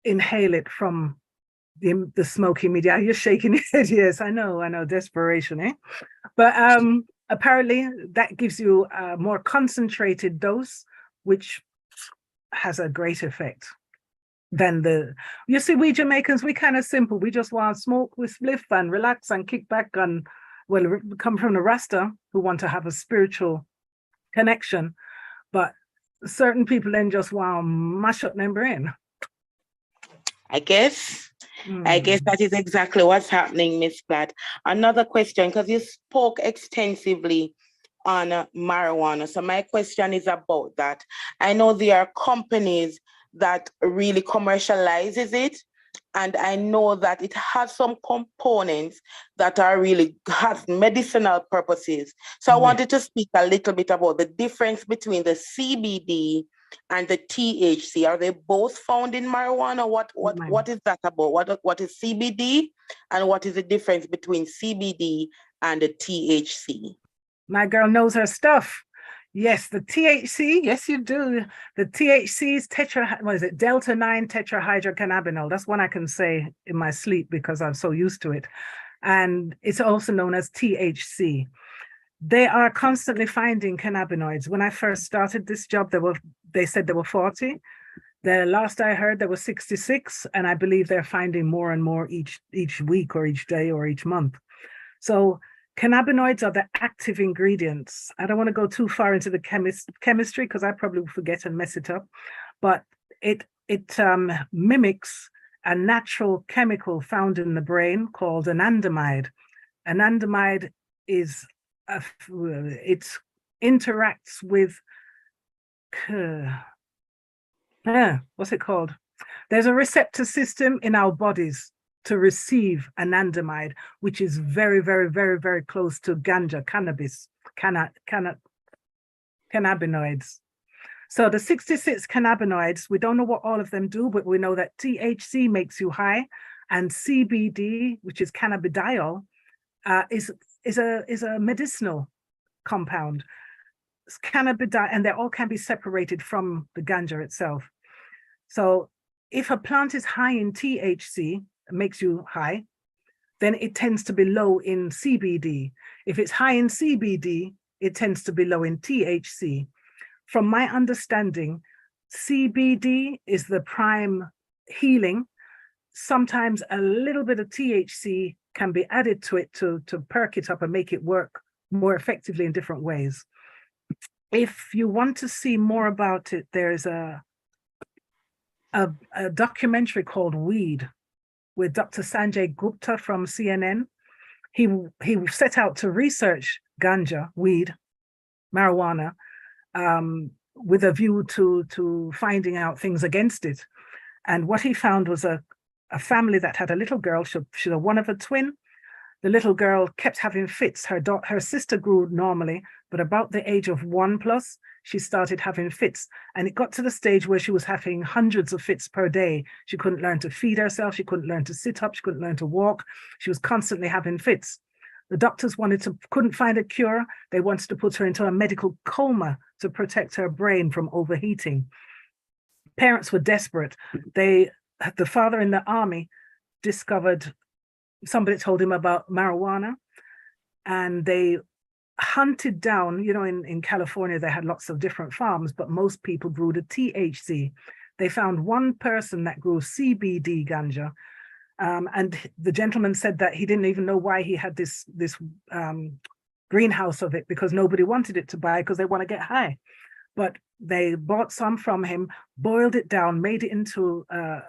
inhale it from the smoky media. You're shaking your head. Yes, I know, desperation, eh? But apparently that gives you a more concentrated dose, which has a great effect than you see, we Jamaicans, we kind of simple. We just want to smoke with spliff and relax and kick back and, well, we come from the Rasta who want to have a spiritual connection, but certain people then just want to mash up their brain. I guess that is exactly what's happening, Miss Platt. Another question, because you spoke extensively on marijuana. So my question is about that. I know there are companies that really commercializes it, and I know that it has some components that are really have medicinal purposes. So I wanted to speak a little bit about the difference between the CBD and the THC. Are they both found in marijuana? What is that about? What is CBD, and what is the difference between CBD and the THC? My girl knows her stuff. Yes, the THC, yes, you do. The THC is Delta 9 tetrahydrocannabinol. That's one I can say in my sleep because I'm so used to it. And it's also known as THC. They are constantly finding cannabinoids. When I first started this job, they said there were 40. The last I heard, there were 66, and I believe they're finding more and more each week or each day or each month. So cannabinoids are the active ingredients. I don't want to go too far into the chemistry because I probably will forget and mess it up, but it mimics a natural chemical found in the brain called anandamide. Anandamide is it interacts with what's it called? There's a receptor system in our bodies to receive anandamide, which is very, very, very, very close to ganja, cannabis, cannabinoids. So the 66 cannabinoids, we don't know what all of them do, but we know that THC makes you high, and CBD, which is cannabidiol, is a medicinal compound. Cannabidiol, and they all can be separated from the ganja itself. So if a plant is high in THC, makes you high, then it tends to be low in CBD. If it's high in CBD, it tends to be low in THC. From my understanding, CBD is the prime healing. Sometimes a little bit of THC can be added to it to perk it up and make it work more effectively in different ways. If you want to see more about it, there's a documentary called Weed with Dr. Sanjay Gupta from CNN. He set out to research ganja, weed, marijuana, with a view to finding out things against it. And what he found was a family that had a little girl. She's one of a twin. The little girl kept having fits. Her sister grew normally, but about the age of 1+, she started having fits. And it got to the stage where she was having hundreds of fits per day. She couldn't learn to feed herself. She couldn't learn to sit up. She couldn't learn to walk. She was constantly having fits. The doctors couldn't find a cure. They wanted to put her into a medical coma to protect her brain from overheating. Parents were desperate. The father in the army discovered, somebody told him about marijuana, and they hunted down, in California, they had lots of different farms, but most people grew the THC. They found one person that grew CBD ganja. And the gentleman said that he didn't even know why he had this greenhouse of it, because nobody wanted it to buy because they want to get high. but they bought some from him, boiled it down, made it into an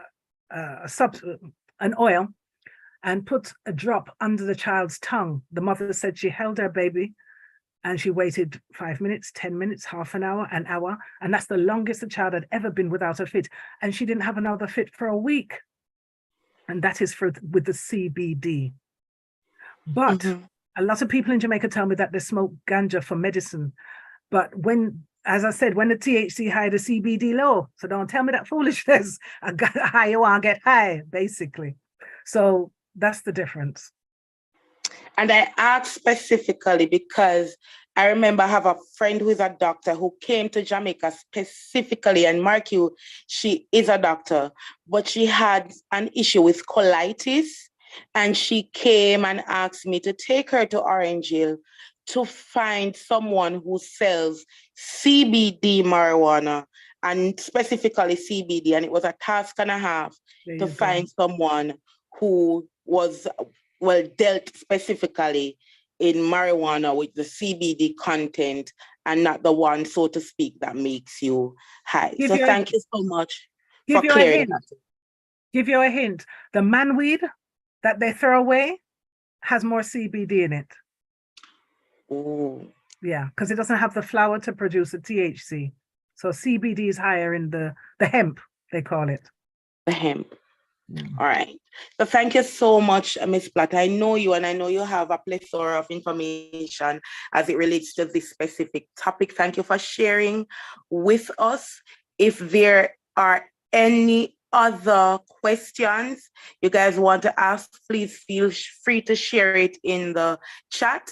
oil, and put a drop under the child's tongue. The mother said she held her baby and she waited 5 minutes, 10 minutes, half an hour, an hour. And that's the longest the child had ever been without a fit. And she didn't have another fit for a week. And that is with the CBD. But a lot of people in Jamaica tell me that they smoke ganja for medicine. But when, as I said, when the THC high, the CBD low. So don't tell me that foolishness. I got high, you want to get high, basically. So that's the difference. And I asked specifically because I remember I have a friend who is a doctor who came to Jamaica specifically, and mark you, she is a doctor, but she had an issue with colitis, and she came and asked me to take her to Orange Hill to find someone who sells CBD marijuana, and specifically CBD, and it was a task and a half to find someone who was dealt specifically in marijuana with the CBD content and not the one, so to speak, that makes you high. So thank you so much for clearing that. Give you a hint. The manweed that they throw away has more CBD in it. Oh. Yeah, because it doesn't have the flower to produce the THC. So CBD is higher in the hemp, they call it. The hemp. All right. So thank you so much, Ms. Platt. I know you, and I know you have a plethora of information as it relates to this specific topic. Thank you for sharing with us. If there are any other questions you guys want to ask, please feel free to share it in the chat.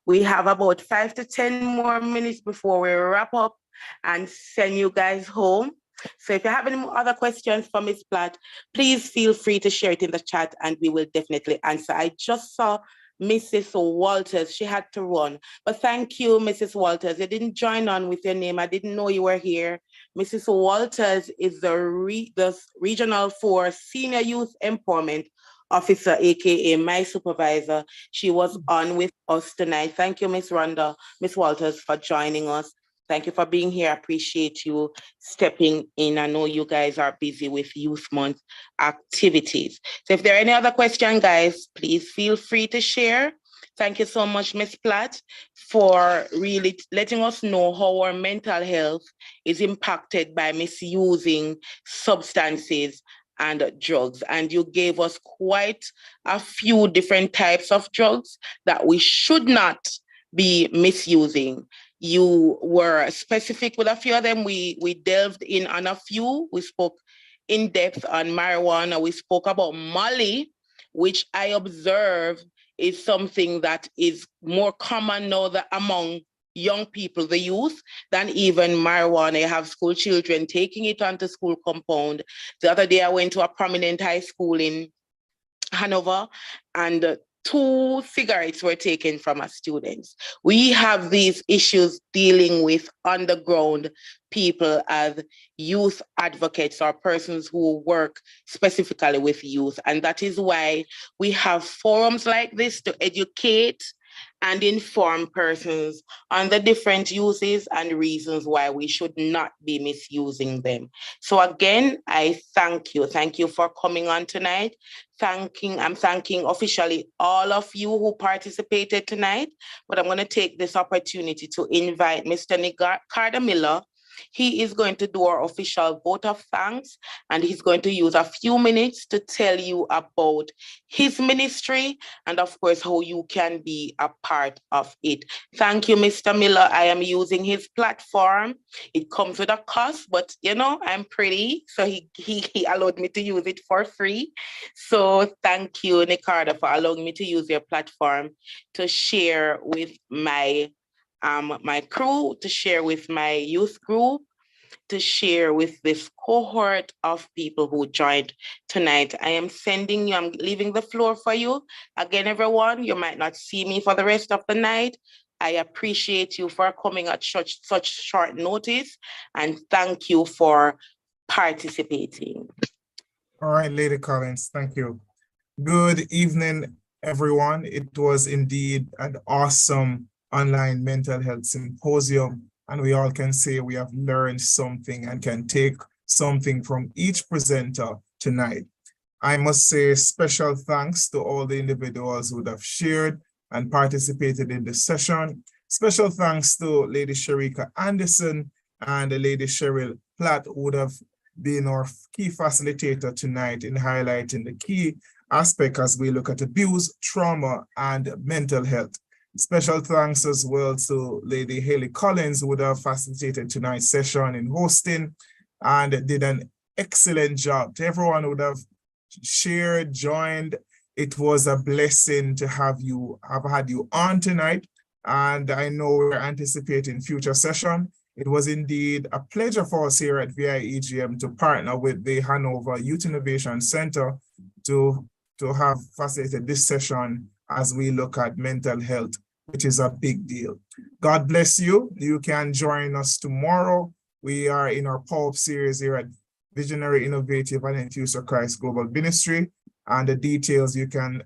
We have about 5 to 10 more minutes before we wrap up and send you guys home. So if you have any other questions for Ms. Platt, please feel free to share it in the chat and we will definitely answer. I just saw Mrs. Walters. She had to run. But thank you, Mrs. Walters. You didn't join on with your name. I didn't know you were here. Mrs. Walters is the Regional 4 Senior Youth Empowerment Officer, aka my supervisor. She was on with us tonight. Thank you, Miss Rhonda, Miss Walters, for joining us. Thank you for being here. I appreciate you stepping in. I know you guys are busy with Youth Month activities. So if there are any other questions, guys, please feel free to share. Thank you so much, Ms. Platt, for really letting us know how our mental health is impacted by misusing substances and drugs. And you gave us quite a few different types of drugs that we should not be misusing. You were specific with a few of them. We delved in on a few. We spoke in depth on marijuana. We spoke about Molly, which I observe is something that is more common now among young people, the youth, than even marijuana. You have school children taking it onto school compound. The other day I went to a prominent high school in Hanover, and 2 cigarettes were taken from our students. We have these issues dealing with underground people as youth advocates or persons who work specifically with youth. And that is why we have forums like this to educate and inform persons on the different uses and reasons why we should not be misusing them. So again, I thank you. Thank you for coming on tonight. I'm thanking officially all of you who participated tonight, but I'm going to take this opportunity to invite Mr. Carter Miller. He is going to do our official vote of thanks, and he's going to use a few minutes to tell you about his ministry and, of course, how you can be a part of it. Thank you, Mr. Miller. I am using his platform. It comes with a cost, but, you know, I'm pretty, so he allowed me to use it for free. So thank you, Nicardo, for allowing me to use your platform to share with my crew, to share with my youth group, to share with this cohort of people who joined tonight. I'm leaving the floor for you. Again, everyone, you might not see me for the rest of the night. I appreciate you for coming at such short notice, and thank you for participating. All right, Lady Collins, thank you. Good evening, everyone. It was indeed an awesome online mental health symposium. and we all can say we have learned something and can take something from each presenter tonight. I must say special thanks to all the individuals who have shared and participated in the session. Special thanks to Lady Sharika Anderson and Lady Cheryl Platt, who would have been our key facilitator tonight in highlighting the key aspect as we look at abuse, trauma, and mental health. Special thanks as well to Lady Haley Collins, who would have facilitated tonight's session in hosting and did an excellent job. To everyone who would have shared, joined, it was a blessing to have had you on tonight. And I know we're anticipating future session. It was indeed a pleasure for us here at VIEGM to partner with the Hanover Youth Innovation Center to have facilitated this session as we look at mental health, which is a big deal. God bless you. You can join us tomorrow. We are in our Power Up series here at Visionary, Innovative, and Infused for Christ Global Ministry. And the details, you can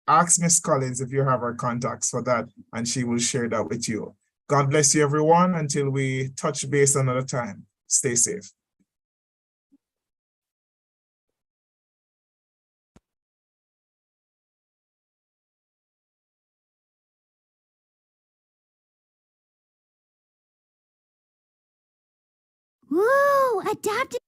ask Miss Collins if you have her contacts for that, and she will share that with you. God bless you, everyone. Until we touch base another time, stay safe. Whoa, adaptive.